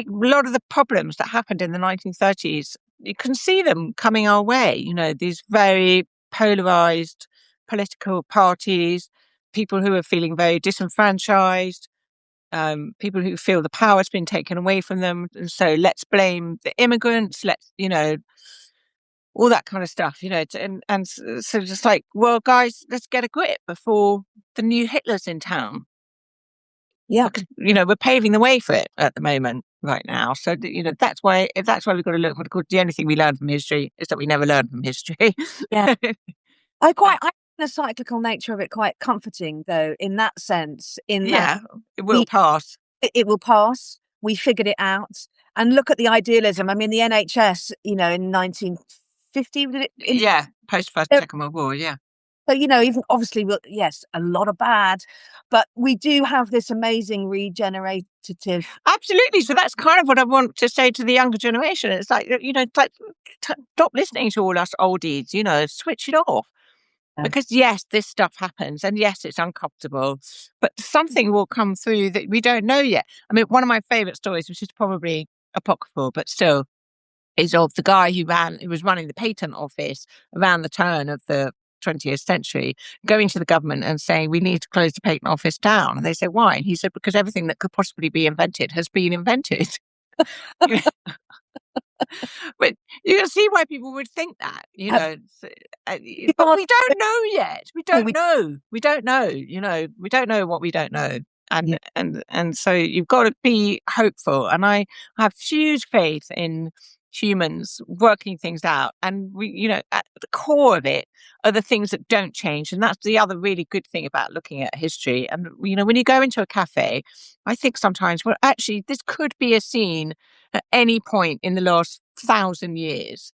lot of the problems that happened in the 1930s, you can see them coming our way. These very polarized political parties, people who are feeling very disenfranchised, people who feel the power's been taken away from them. And so let's blame the immigrants, all that kind of stuff, so just like, well, guys, let's get a grip before the new Hitler's in town. yeah, Because, we're paving the way for it at the moment right now. So, if that's why we've got to look, the only thing we learn from history is that we never learn from history. yeah. I find the cyclical nature of it quite comforting, though, in that sense, in that Yeah, it will we pass. it will pass. We figured it out, and look at the idealism. I mean, the NHS, in 1950, did it? Yeah, post First, Second World War. Yeah. So, even obviously, yes, a lot of bad, but we do have this amazing regenerative. Absolutely. So that's kind of what I want to say to the younger generation. It's like, it's like, stop listening to all us oldies, switch it off. Yeah, Because yes, this stuff happens and yes, it's uncomfortable, but something will come through that we don't know yet. I mean, one of my favorite stories, which is probably apocryphal, but still, is of the guy who was running the patent office around the turn of the 20th century, going to the government and saying, we need to close the patent office down. And they said, why? And he said, because everything that could possibly be invented has been invented. But you can see why people would think that, but God, we don't know yet. We no, don't know. We don't know. We don't know what we don't know. yeah, And so you've got to be hopeful. And I have huge faith in humans working things out. And at the core of it are the things that don't change. And that's the other really good thing about looking at history. And when you go into a cafe, I think sometimes, well, actually, this could be a scene at any point in the last 1,000 years.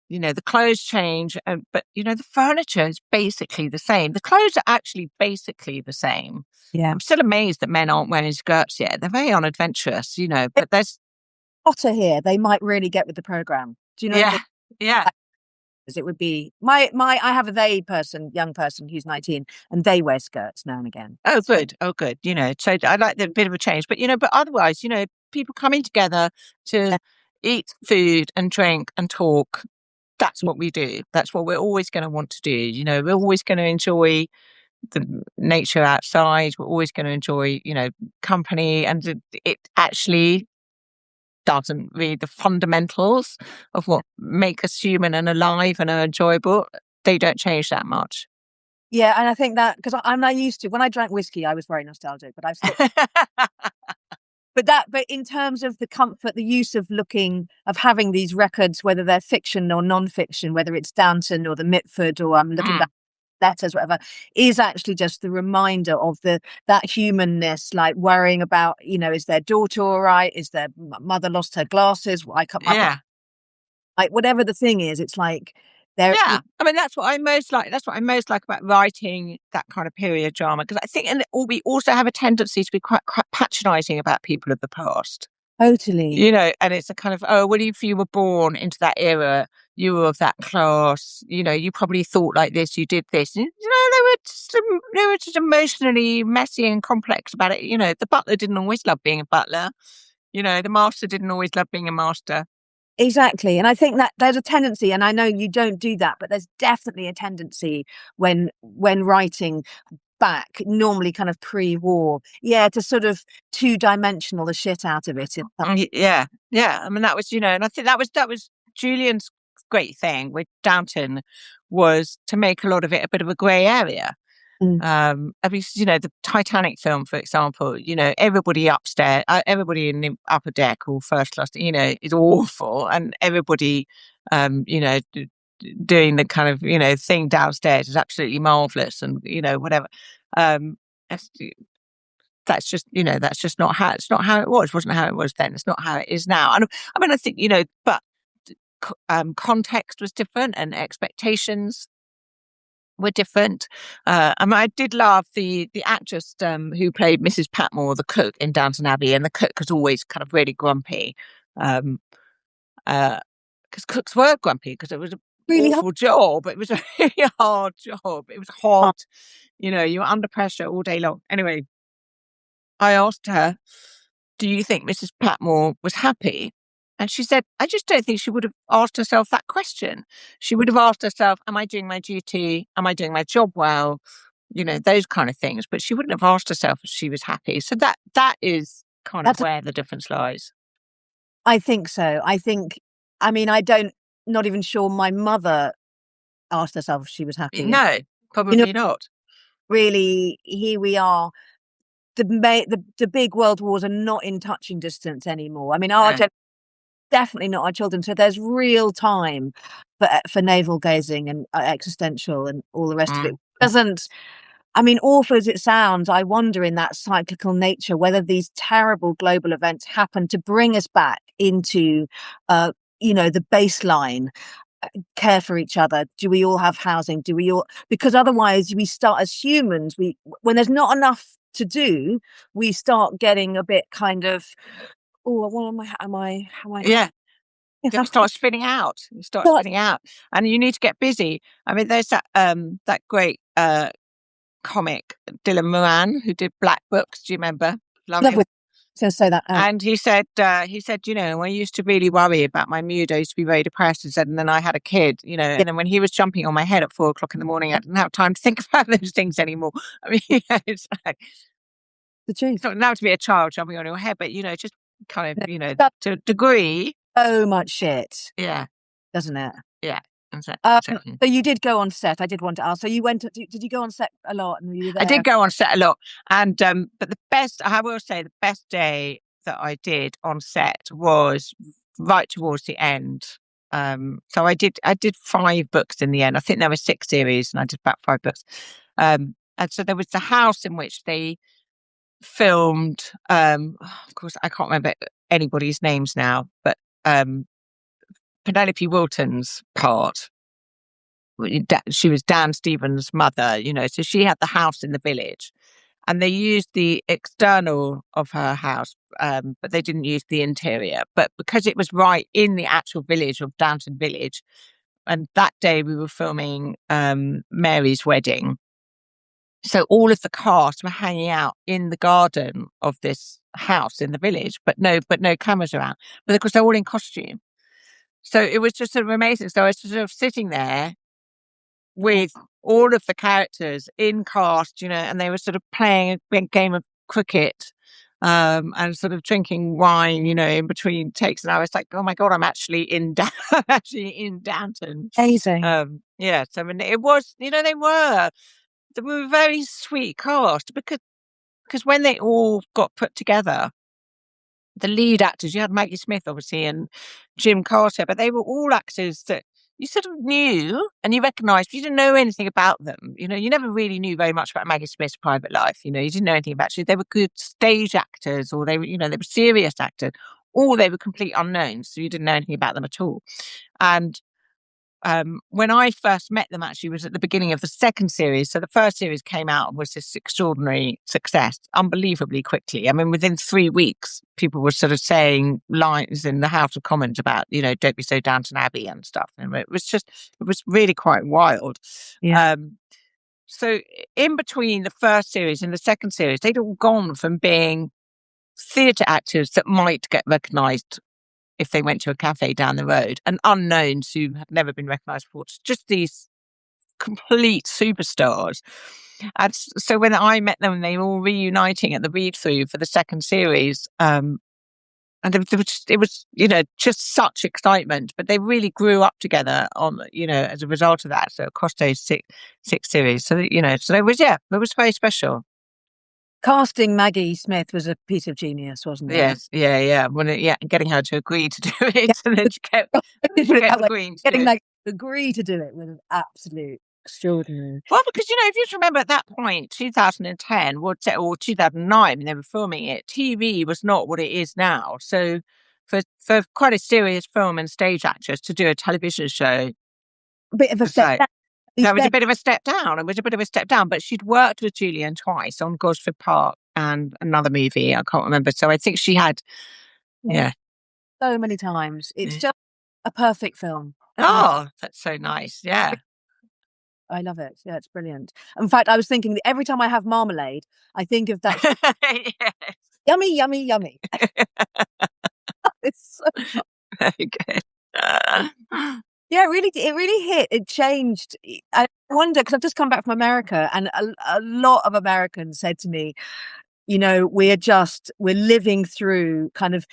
The clothes change, but the furniture is basically the same. The clothes are actually basically the same. yeah. I'm still amazed that men aren't wearing skirts yet. They're very unadventurous, If but there's, Potter here, they might really get with the program. Do you know what I yeah, mean? yeah. 'Cause it would be my. I have a young person who's 19, and they wear skirts now and again. Oh, good. Oh, good. So I like the bit of a change, but otherwise, people coming together to Yeah, eat food and drink and talk. That's what we do. That's what we're always going to want to do. We're always going to enjoy the nature outside. We're always going to enjoy, company, and it actually doesn't read the fundamentals of what make us human and alive and are enjoyable, they don't change that much. Yeah, and I think that because I'm not used to when I drank whiskey, I was very nostalgic, but I've stopped. But in terms of the comfort, the use of having these records, whether they're fiction or non-fiction, whether it's Downton or the Mitford or I'm looking back Mm, letters, whatever, is actually just the reminder of that humanness, like worrying about, is their daughter all right? Is their mother lost her glasses? I cut my yeah. like whatever the thing is, it's like there. Yeah, I mean that's what I most like. That's what I most like about writing that kind of period drama, because I think, and we also have a tendency to be quite patronising about people of the past. Totally. And it's a kind of, oh, well, if you were born into that era, you were of that class. You probably thought like this, you did this. And, they were just emotionally messy and complex about it. The butler didn't always love being a butler. The master didn't always love being a master. Exactly. And I think that there's a tendency, and I know you don't do that, but there's definitely a tendency when writing back, normally kind of pre-war, yeah, to sort of two-dimensional the shit out of it. Yeah, yeah. I mean, that was, and I think that was Julian's great thing with Downton, was to make a lot of it a bit of a grey area. Mm. I mean, the Titanic film, for example, everybody upstairs, everybody in the upper deck or first class, is awful, and everybody, doing the kind of, thing downstairs is absolutely marvelous, and whatever. Um, that's, that's just not how it's not how it was. Wasn't how it was then. It's not how it is now. And I mean, I think, but context was different and expectations were different. I mean, I did love the actress who played Mrs. Patmore, the cook in Downton Abbey, and the cook was always kind of really grumpy, um, because cooks were grumpy because it was an Really awful job. It was a really hard job. It was hard. hot. You were under pressure all day long. Anyway, I asked her, "Do you think Mrs. Patmore was happy?" And she said, "I just don't think she would have asked herself that question. She would have asked herself, am I doing my duty? Am I doing my job well? Those kind of things. But she wouldn't have asked herself if she was happy." So that is kind of That's, where the difference lies. I think so. I mean, not even sure my mother asked herself if she was happy. And, No, you know, probably not. really, here we are. The big world wars are not in touching distance anymore. I mean, No. definitely not our children. So there's real time for navel gazing and existential and all the rest of it. Mm. Doesn't I mean, awful as it sounds, I wonder in that cyclical nature whether these terrible global events happen to bring us back into, the baseline. Care for each other. Do we all have housing? Do we all? Because otherwise, we start as humans. When there's not enough to do, we start getting a bit kind of, oh, what Yeah. how Start spinning out. You start start spinning out, and you need to get busy. I mean, there's that great comic Dylan Moran who did Black Books. Do you remember? Love love him. with. I was going to say that. And he said, I used to really worry about my mood. I used to be very depressed. He said, and then I had a kid, Yeah, and then when he was jumping on my head at 4 o'clock in the morning, I didn't have time to think about those things anymore. I mean, it's like, the it's truth. not now to be a child jumping on your head, but, just kind of, No, that's to a degree. so much shit, Yeah. doesn't it? Yeah. Exactly. So you did go on set. I did want to ask. So you went. Did you go on set a lot, and were you I did there? go on set a lot, and but I will say, the best day that I did on set was right towards the end. So I did 5 books in the end. I think there were 6 series, and I did about 5 books. And so there was the house in which they filmed. Of course, I can't remember anybody's names now, but Penelope Wilton's part. She was Dan Stevens' mother, so she had the house in the village, and they used the external of her house, but they didn't use the interior. But because it was right in the actual village of Downton Village, and that day we were filming Mary's wedding, so all of the cast were hanging out in the garden of this house in the village, but no cameras around. But of course, they're all in costume, so it was just sort of amazing. So I was sort of sitting there with all of the characters in cast, and they were sort of playing a big game of cricket and sort of drinking wine, in between takes. And I was like, oh my God, I'm actually I'm actually in Downton. Amazing. Yeah. So I mean, it was, they were a very sweet cast because when they all got put together, the lead actors, you had Maggie Smith, obviously, and Jim Carter, but they were all actors that you sort of knew and you recognised, but you didn't know anything about them. You never really knew very much about Maggie Smith's private life. You didn't know anything about They were good stage actors, or they were serious actors, or they were complete unknowns, so you didn't know anything about them at all. And when I first met them, actually, was at the beginning of the second series. So the first series came out and was this extraordinary success, unbelievably quickly. I mean, within 3 weeks, people were sort of saying lines in the House of Commons about, don't be so Downton Abbey and stuff. And it was really quite wild. Yeah. Um, so in between the first series and the second series, they'd all gone from being theatre actors that might get recognised if they went to a cafe down the road, and unknowns who had never been recognised before, just these complete superstars. And so when I met them, they were all reuniting at the read through for the second series. And it was, just such excitement, but they really grew up together as a result of that. So across those six series, so it was very special. Casting Maggie Smith was a piece of genius, wasn't it? Yes, yeah, yeah. Getting her to agree to do Yeah. it, and then she kept, Put it that way. agreeing to do Getting it. like agree to do it was absolute extraordinary. Well, because if you just remember at that point, 2010 or 2009, when they were filming it, TV was not what it is now. So, for quite a serious film and stage actress to do a television show, A bit of a it's step like down. At that least was a then, bit of a step down. It was a bit of a step down, but she'd worked with Julian twice on Gosford Park and another movie I can't remember. So I think she had, yeah, yeah. so many times. It's Yeah. just a perfect film. Oh, that's so nice. Yeah. I love it. Yeah, it's brilliant. In fact, I was thinking that every time I have marmalade, I think of that Yes. yummy, yummy, yummy. It's so, Very good. yeah, it really hit. It changed. I wonder because I've just come back from America, and a lot of Americans said to me, we're living through kind of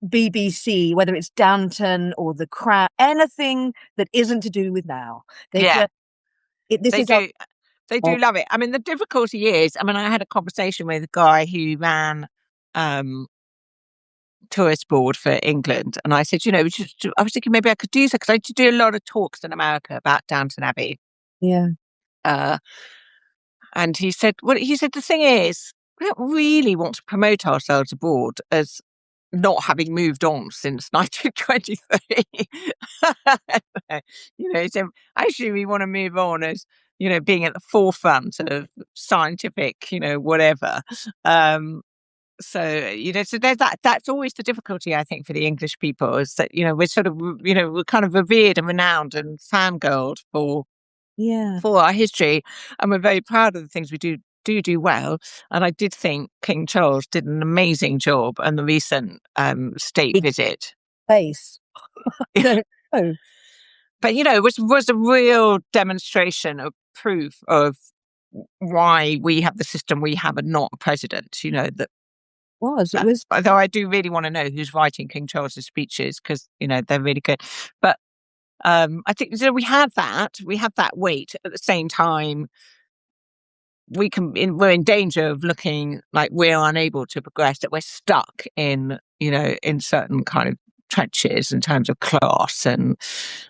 BBC, whether it's Downton or The Crown, anything that isn't to do with now. They Yeah, just this they is our do. They do love it. I mean, the difficulty is, I had a conversation with a guy who ran tourist board for England, and I said, I was thinking maybe I could do so because I do a lot of talks in America about Downton Abbey. yeah. Uh, and he said the thing is, we don't really want to promote ourselves abroad as not having moved on since 1923. So actually we want to move on as, being at the forefront of scientific, whatever. So there's that's always the difficulty, I think, for the English people is that, we're sort of, we're kind of revered and renowned and fangirled Yeah. for our history, and we're very proud of the things we do well. And I did think King Charles did an amazing job on the recent state Big visit. face. Don't know. But it was a real demonstration of proof of why we have the system we have and not a president. That It was although I do really want to know who's writing King Charles's speeches because they're really good. But I think we have that weight at the same time. We're in danger of looking like we're unable to progress, that we're stuck in certain kind of trenches in terms of class and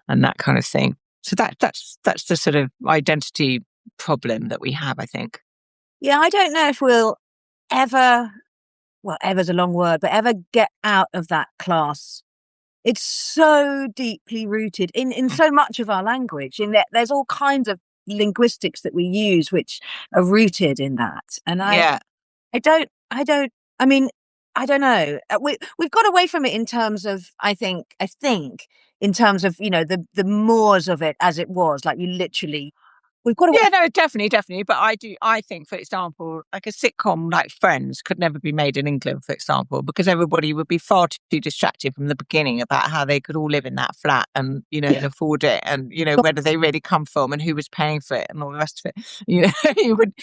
that kind of thing. So that's the sort of identity problem that we have, I think. yeah, I don't know if we'll ever, well, ever's a long word, but ever get out of that class. It's so deeply rooted in so much of our language, in that there's all kinds of linguistics that we use which are rooted in that. And Yeah, I don't, I mean, I don't know. We've got away from it in terms of, I think in terms of, the mores of it as it was, like you literally We've got to Yeah, no, definitely, definitely. But I think, for example, like a sitcom like Friends could never be made in England, for example, because everybody would be far too distracted from the beginning about how they could all live in that flat and, and afford it and, where do they really come from and who was paying for it and all the rest of it. You know, you would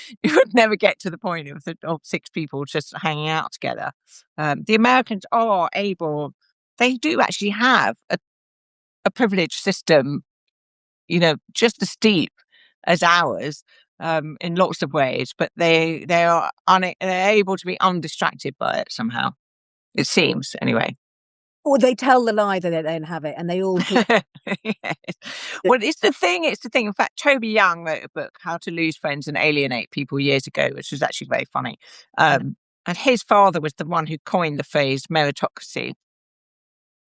never get to the point of six people just hanging out together. The Americans are able, they do actually have a privileged system, just as steep as ours, in lots of ways, but they're able to be undistracted by it somehow. It seems anyway. or they tell the lie that they don't have it, and they all pretend. Yes. Well, it's the thing. It's the thing. In fact, Toby Young wrote a book, How to Lose Friends and Alienate People, years ago, which was actually very funny. And his father was the one who coined the phrase meritocracy.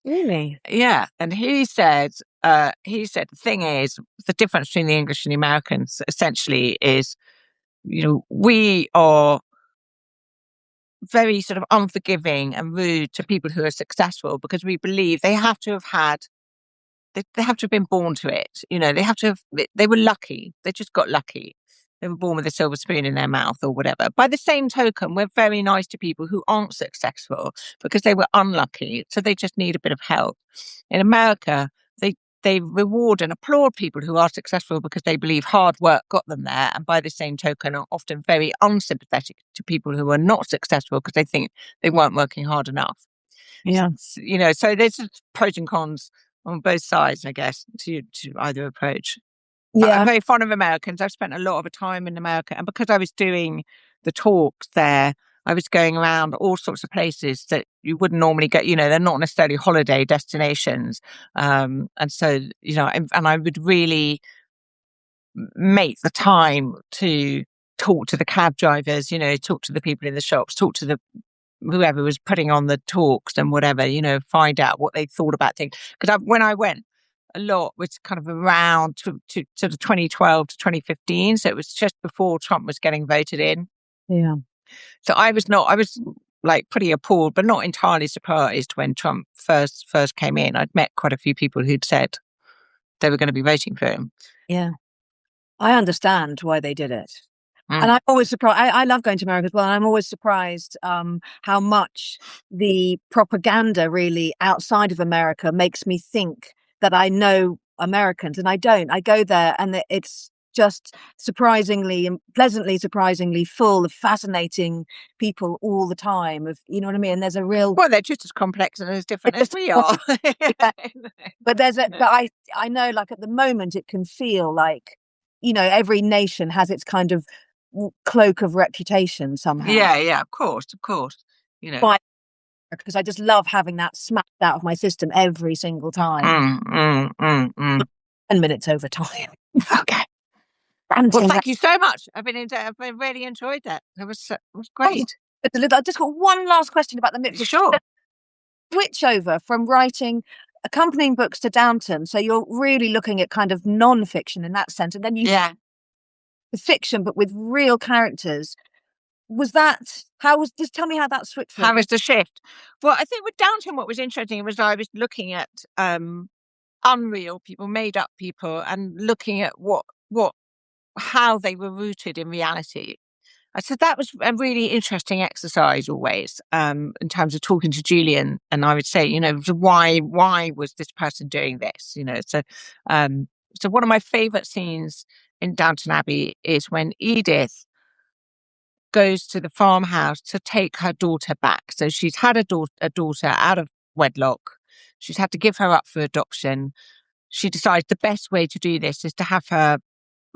Really? Yeah, and he said the thing is, the difference between the English and the Americans essentially is, we are very sort of unforgiving and rude to people who are successful because we believe they have to have been born to it. They have to have, they were lucky. They just got lucky. They were born with a silver spoon in their mouth or whatever. By the same token, we're very nice to people who aren't successful because they were unlucky. So they just need a bit of help. In America, they reward and applaud people who are successful because they believe hard work got them there. And by the same token, are often very unsympathetic to people who are not successful because they think they weren't working hard enough. Yeah. So there's pros and cons on both sides, I guess, to either approach. But I'm Yeah. very fond of Americans. I've spent a lot of time in America, and because I was doing the talks there, I was going around all sorts of places that you wouldn't normally get. They're not necessarily holiday destinations, and so and I would really make the time to talk to the cab drivers, talk to the people in the shops, talk to the whoever was putting on the talks and whatever, find out what they thought about things. Because when I went, a lot was kind of around to sort of 2012 to 2015. So it was just before Trump was getting voted in. Yeah. So I was like pretty appalled, but not entirely surprised when Trump first came in. I'd met quite a few people who'd said they were going to be voting for him. Yeah. I understand why they did it. And Mm. I'm always surprised. I love going to America as well. I'm always surprised how much the propaganda really outside of America makes me think that I know Americans, and I don't. I go there, and it's just surprisingly and pleasantly surprisingly full of fascinating people all the time. Of you know what I mean? There's a real Well, they're just as complex and as different as we are. yeah, but I know, like at the moment, it can feel like every nation has its kind of cloak of reputation somehow. Yeah, yeah, of course, of course. You know. Why? Because I just love having that smacked out of my system every single time. Mm, mm, mm, mm. 10 minutes over time. Okay. Well, Ranting. thank you so much. I've really enjoyed that. It was Oh, great. I just got one last question about the mix. Sure. Switch over from writing accompanying books to Downton, so you're really looking at kind of non-fiction in that sense, and then you Yeah. the fiction but with real characters. Was that how was just tell me how that switch How went? was the shift? Well, I think with Downton, what was interesting was I was looking at unreal people, made up people, and looking at how they were rooted in reality. So that was a really interesting exercise always, in terms of talking to Julian. And I would say, so why was this person doing this? Um, so one of my favourite scenes in Downton Abbey is when Edith goes to the farmhouse to take her daughter back. So she's had a daughter out of wedlock. She's had to give her up for adoption. She decides the best way to do this is to have her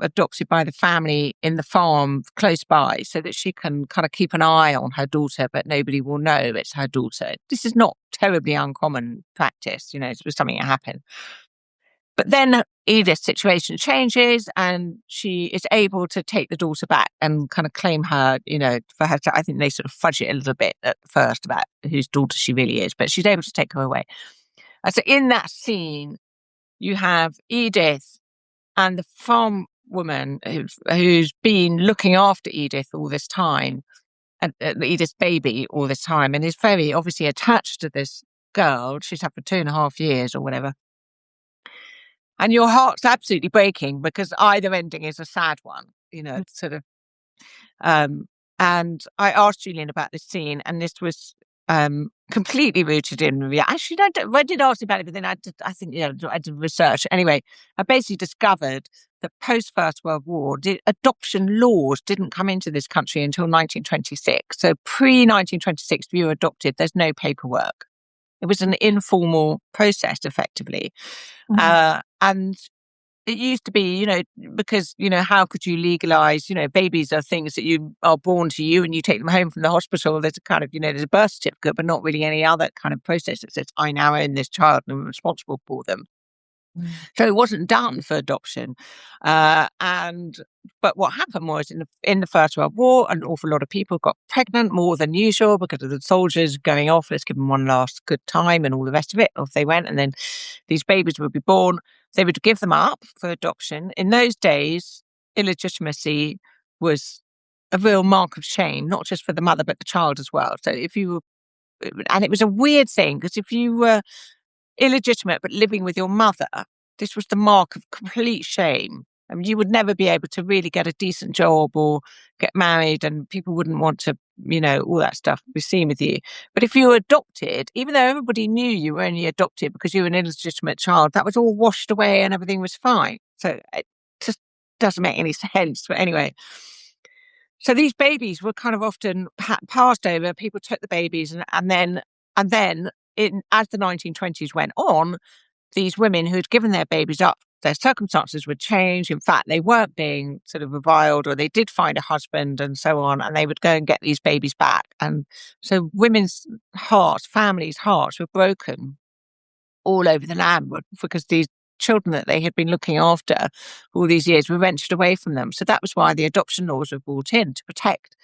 adopted by the family in the farm close by so that she can kind of keep an eye on her daughter, but nobody will know it's her daughter. This is not terribly uncommon practice, it was something that happened. But then Edith's situation changes and she is able to take the daughter back and kind of claim her, for her to, I think they sort of fudge it a little bit at first about whose daughter she really is, but she's able to take her away. And so in that scene, you have Edith and the farm woman who's been looking after Edith all this time, and Edith's baby all this time, and is very obviously attached to this girl she's had for 2.5 years or whatever. And your heart's absolutely breaking because either ending is a sad one, sort of. Um, and I asked Julian about this scene, and this was completely rooted in reality. Actually, I did ask about it, but then I think, I did research. Anyway, I basically discovered that post First World War, adoption laws didn't come into this country until 1926. So pre 1926, if you were adopted, there's no paperwork. It was an informal process, effectively. Mm. And it used to be, because, how could you legalize, babies are things that you are born to you and you take them home from the hospital. There's a kind of, there's a birth certificate, but not really any other kind of process that says, I now own this child and I'm responsible for them. Mm. So it wasn't done for adoption. And but what happened was in the First World War, an awful lot of people got pregnant more than usual because of the soldiers going off. Let's give them one last good time and all the rest of it. Off they went, and then these babies would be born. They would give them up for adoption. In those days, illegitimacy was a real mark of shame, not just for the mother but the child as well. So if you were, and it was a weird thing because if you were illegitimate but living with your mother, this was the mark of complete shame. I mean, you would never be able to really get a decent job or get married, and people wouldn't want to, all that stuff be seen with you. But if you were adopted, even though everybody knew you were only adopted because you were an illegitimate child, that was all washed away and everything was fine. So it just doesn't make any sense. But anyway, so these babies were kind of often passed over. People took the babies, and then as the 1920s went on, these women who had given their babies up, their circumstances would change. In fact, they weren't being sort of reviled, or they did find a husband and so on, and they would go and get these babies back. And so women's hearts, families' hearts were broken all over the land because these children that they had been looking after all these years were wrenched away from them. So that was why the adoption laws were brought in to protect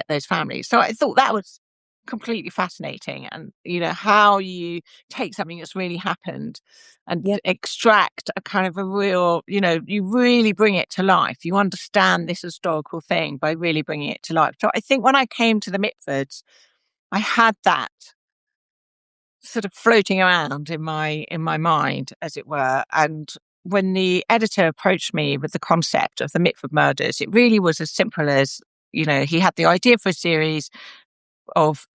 those families. So I thought that was completely fascinating, and how you take something that's really happened and Yeah. extract a kind of a real, you really bring it to life. You understand this historical thing by really bringing it to life. So I think when I came to the Mitfords, I had that sort of floating around in my mind, as it were. And when the editor approached me with the concept of the Mitford murders, it really was as simple as, he had the idea for a series of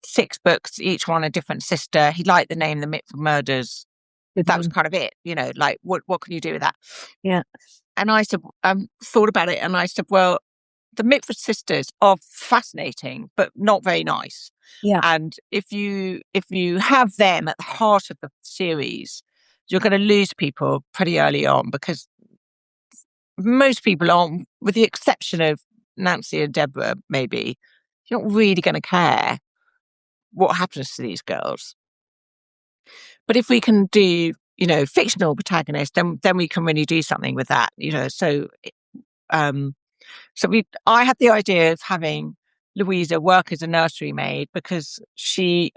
6 books, each one a different sister. He liked the name The Mitford Murders. Good That was name. kind of it, like what can you do with that? Yeah. And I said, thought about it, and I said, well, the Mitford sisters are fascinating, but not very nice. Yeah. And if you have them at the heart of the series, you're going to lose people pretty early on, because most people aren't, with the exception of Nancy and Deborah, maybe, you're not really going to care what happens to these girls. But if we can do, fictional protagonists, then we can really do something with that. Um, So I had the idea of having Louisa work as a nursery maid because there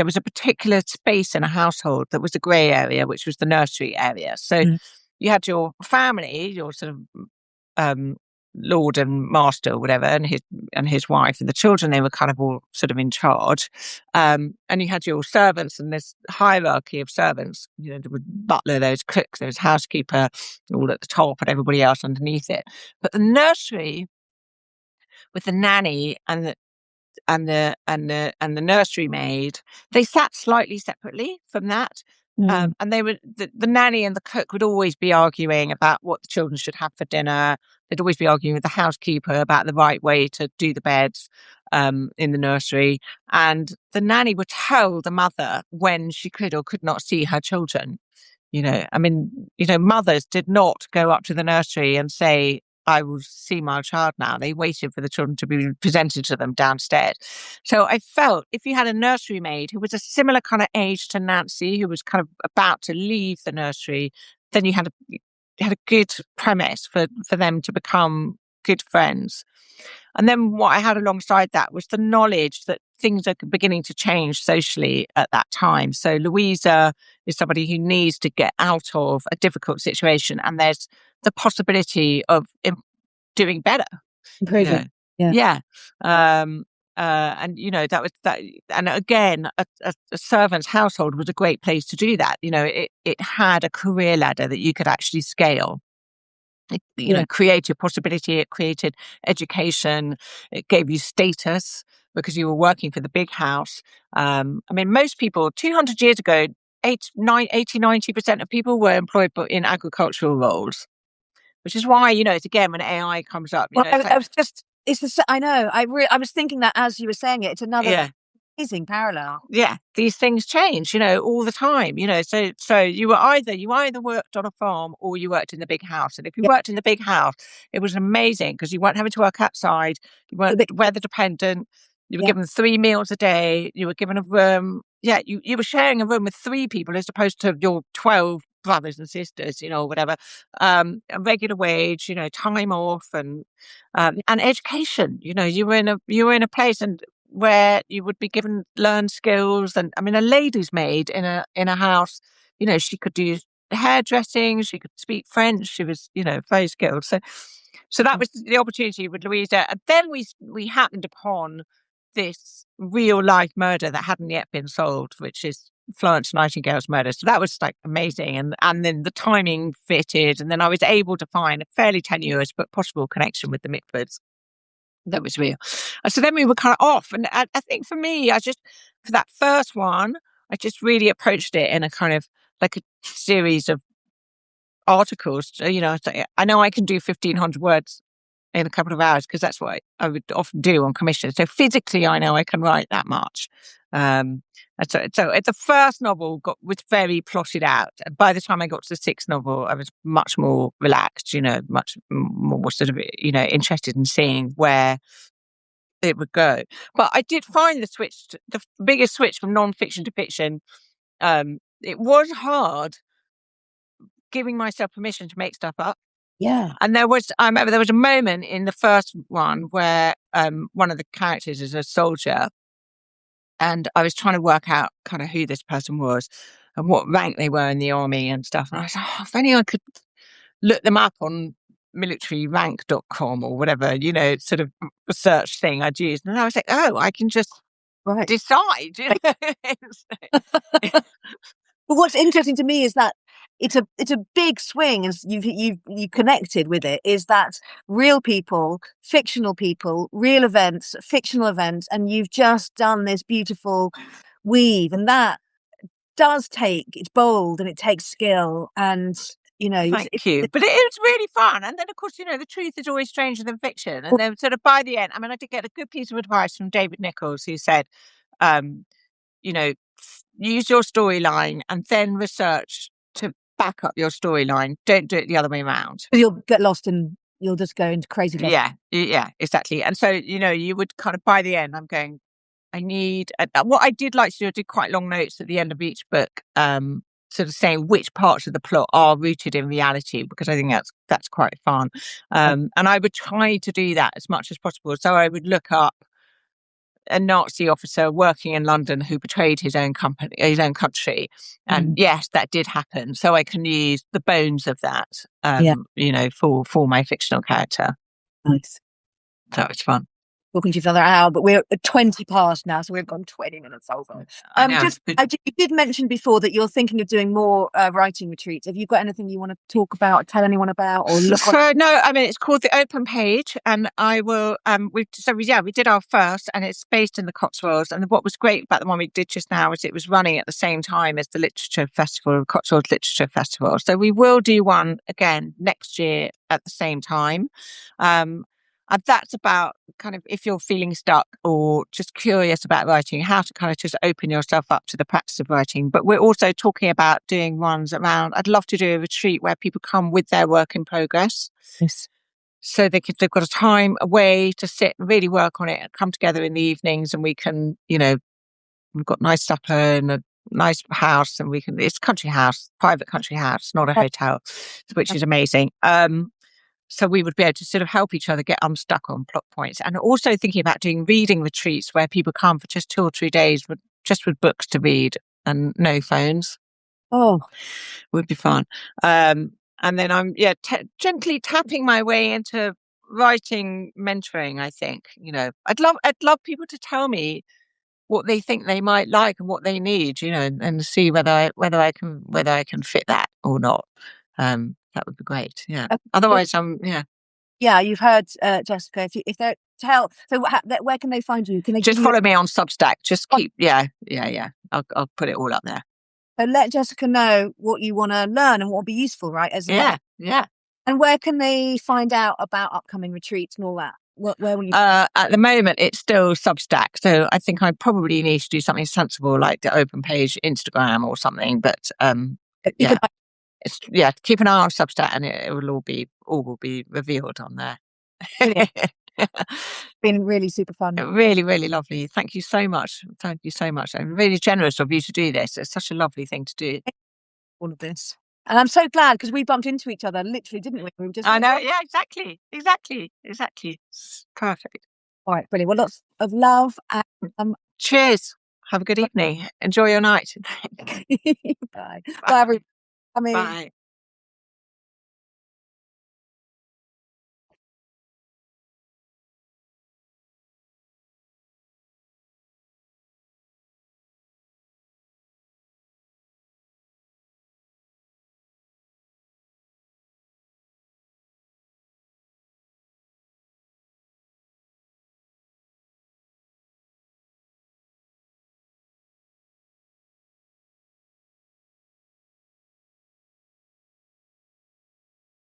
was a particular space in a household that was a grey area, which was the nursery area. So Mm. you had your family, your sort of um, lord and master or whatever, and his wife and the children. They were kind of all sort of in charge, and you had your servants and this hierarchy of servants. There was butler, there was cook, there was housekeeper, all at the top, and everybody else underneath it. But the nursery, with the nanny and the nursery maid, they sat slightly separately from that. Mm. And they would the nanny and the cook would always be arguing about what the children should have for dinner. They'd always be arguing with the housekeeper about the right way to do the beds in the nursery. And the nanny would tell the mother when she could or could not see her children. I mean, mothers did not go up to the nursery and say, I will see my child now. They waited for the children to be presented to them downstairs. So I felt if you had a nursery maid who was a similar kind of age to Nancy, who was kind of about to leave the nursery, then you had a good premise for them to become good friends. And then what I had alongside that was the knowledge that things are beginning to change socially at that time. So Louisa is somebody who needs to get out of a difficult situation, and there's the possibility of doing better, you know. Improving. Yeah. Yeah. And that was that. And again, a servant's household was a great place to do that. It had a career ladder that you could actually scale. It, Yeah. created possibility. It created education. It gave you status because you were working for the big house. I mean, most people 200 years ago, 90% of people were employed in agricultural roles, which is why, it's again, when AI comes up, Well, it's like, I was just, I know, I was thinking that as you were saying it, it's another yeah, amazing parallel. yeah, these things change, all the time, so you either worked on a farm or you worked in the big house. And if you Yeah. worked in the big house, it was amazing because you weren't having to work outside, you A weren't bit, weather dependent, you were yeah. given 3 meals a day, you were given a room. Yeah, you were sharing a room with 3 people as opposed to your 12 brothers and sisters, or whatever. A regular wage, time off, and education. You were in a place and where you would be given learn skills. And I mean, a lady's maid in a house, she could do hairdressing, she could speak French, she was, very skilled. So that was the opportunity with Louisa. And then we happened upon this real life murder that hadn't yet been solved, which is Florence Nightingale's murder. So that was like amazing. And then the timing fitted. And then I was able to find a fairly tenuous but possible connection with the Mitfords that was real. And so then we were kind of off. And I think for me, for that first one, I just really approached it in a kind of like a series of articles. I know I can do 1,500 words in a couple of hours because that's what I would often do on commission. So physically, I know I can write that much. And so the first novel was very plotted out. And by the time I got to the sixth novel, I was much more relaxed, much more sort of, interested in seeing where it would go. But I did find the biggest switch from non-fiction to fiction. It was hard giving myself permission to make stuff up. Yeah. And I remember there was a moment in the first one where one of the characters is a soldier, and I was trying to work out kind of who this person was and what rank they were in the army and stuff. And I was like, if only I could look them up on militaryrank.com or whatever, sort of search thing I'd used. And I was like, oh, I can just Right. decide. But what's interesting to me is that it's a big swing, as you connected with it, is that real people, real events, fictional events, and you've just done this beautiful weave, and that it's bold and it takes skill, and Thank you. But it is really fun. And then, of course, the truth is always stranger than fiction. And then, sort of by the end, I mean, I did get a good piece of advice from David Nichols, who said, um, use your storyline and then research to back up your storyline. Don't do it the other way around. you'll get lost and you'll just go into crazy love. Yeah, exactly. And so, you would kind of, by the end, I'm going, what I did like to do, I did quite long notes at the end of each book, sort of saying which parts of the plot are rooted in reality, because I think that's quite fun. And I would try to do that as much as possible. So I would look up a Nazi officer working in London who betrayed his own country. And yes, that did happen. So I can use the bones of that, Yeah. For my fictional character. Nice. That was fun. Talking to you for another hour, but we're at 20 past now, so we've gone 20 minutes over. I know. You did mention before that you're thinking of doing more writing retreats. Have you got anything you want to talk about, tell anyone about, or look on? So no, I mean, it's called The Open Page, and I will. We did our first, and it's based in the Cotswolds. And what was great about the one we did just now is it was running at the same time as the Literature Festival, Cotswolds Literature Festival. So we will do one again next year at the same time. And that's about kind of, if you're feeling stuck or just curious about writing, how to kind of just open yourself up to the practice of writing. But we're also talking about doing ones around, I'd love to do a retreat where people come with their work in progress. Yes. So they've got a time, a way to sit and really work on it and come together in the evenings, and we can, we've got nice supper and a nice house, and it's a country house, private country house, not a hotel, which is amazing. So we would be able to sort of help each other get unstuck on plot points. And also thinking about doing reading retreats where people come for just 2 or 3 days with books to read and no phones. Oh, would be fun. And then I'm gently tapping my way into writing mentoring, I think, I'd love people to tell me what they think they might like and what they need, and see whether I can fit that or not. That would be great. Yeah. Uh, well, Otherwise, yeah. yeah, you've heard, Jessica. If they tell, so where can they find you? Can they give Just you? follow me on Substack. Just keep, yeah, yeah, yeah. I'll put it all up there. So let Jessica know what you want to learn and what will be useful, right? Yeah, yeah. And where can they find out about upcoming retreats and all that? Where will you? At the moment, it's still Substack, so I think I probably need to do something sensible like the open page Instagram or something. But You yeah, can. keep an eye on Substack, and it will be revealed on there. Brilliant. Been really super fun. Really, really lovely. Thank you so much. Thank you so much. And really generous of you to do this. It's such a lovely thing to do. All of this, and I'm so glad because we bumped into each other literally, didn't we? We were just I like, know. oh, Yeah, exactly. Exactly. Exactly. Perfect. all right, brilliant. Well, lots of love. And, Cheers. Have a good evening. Enjoy your night. bye. Bye, Bye. everyone. I mean. Bye.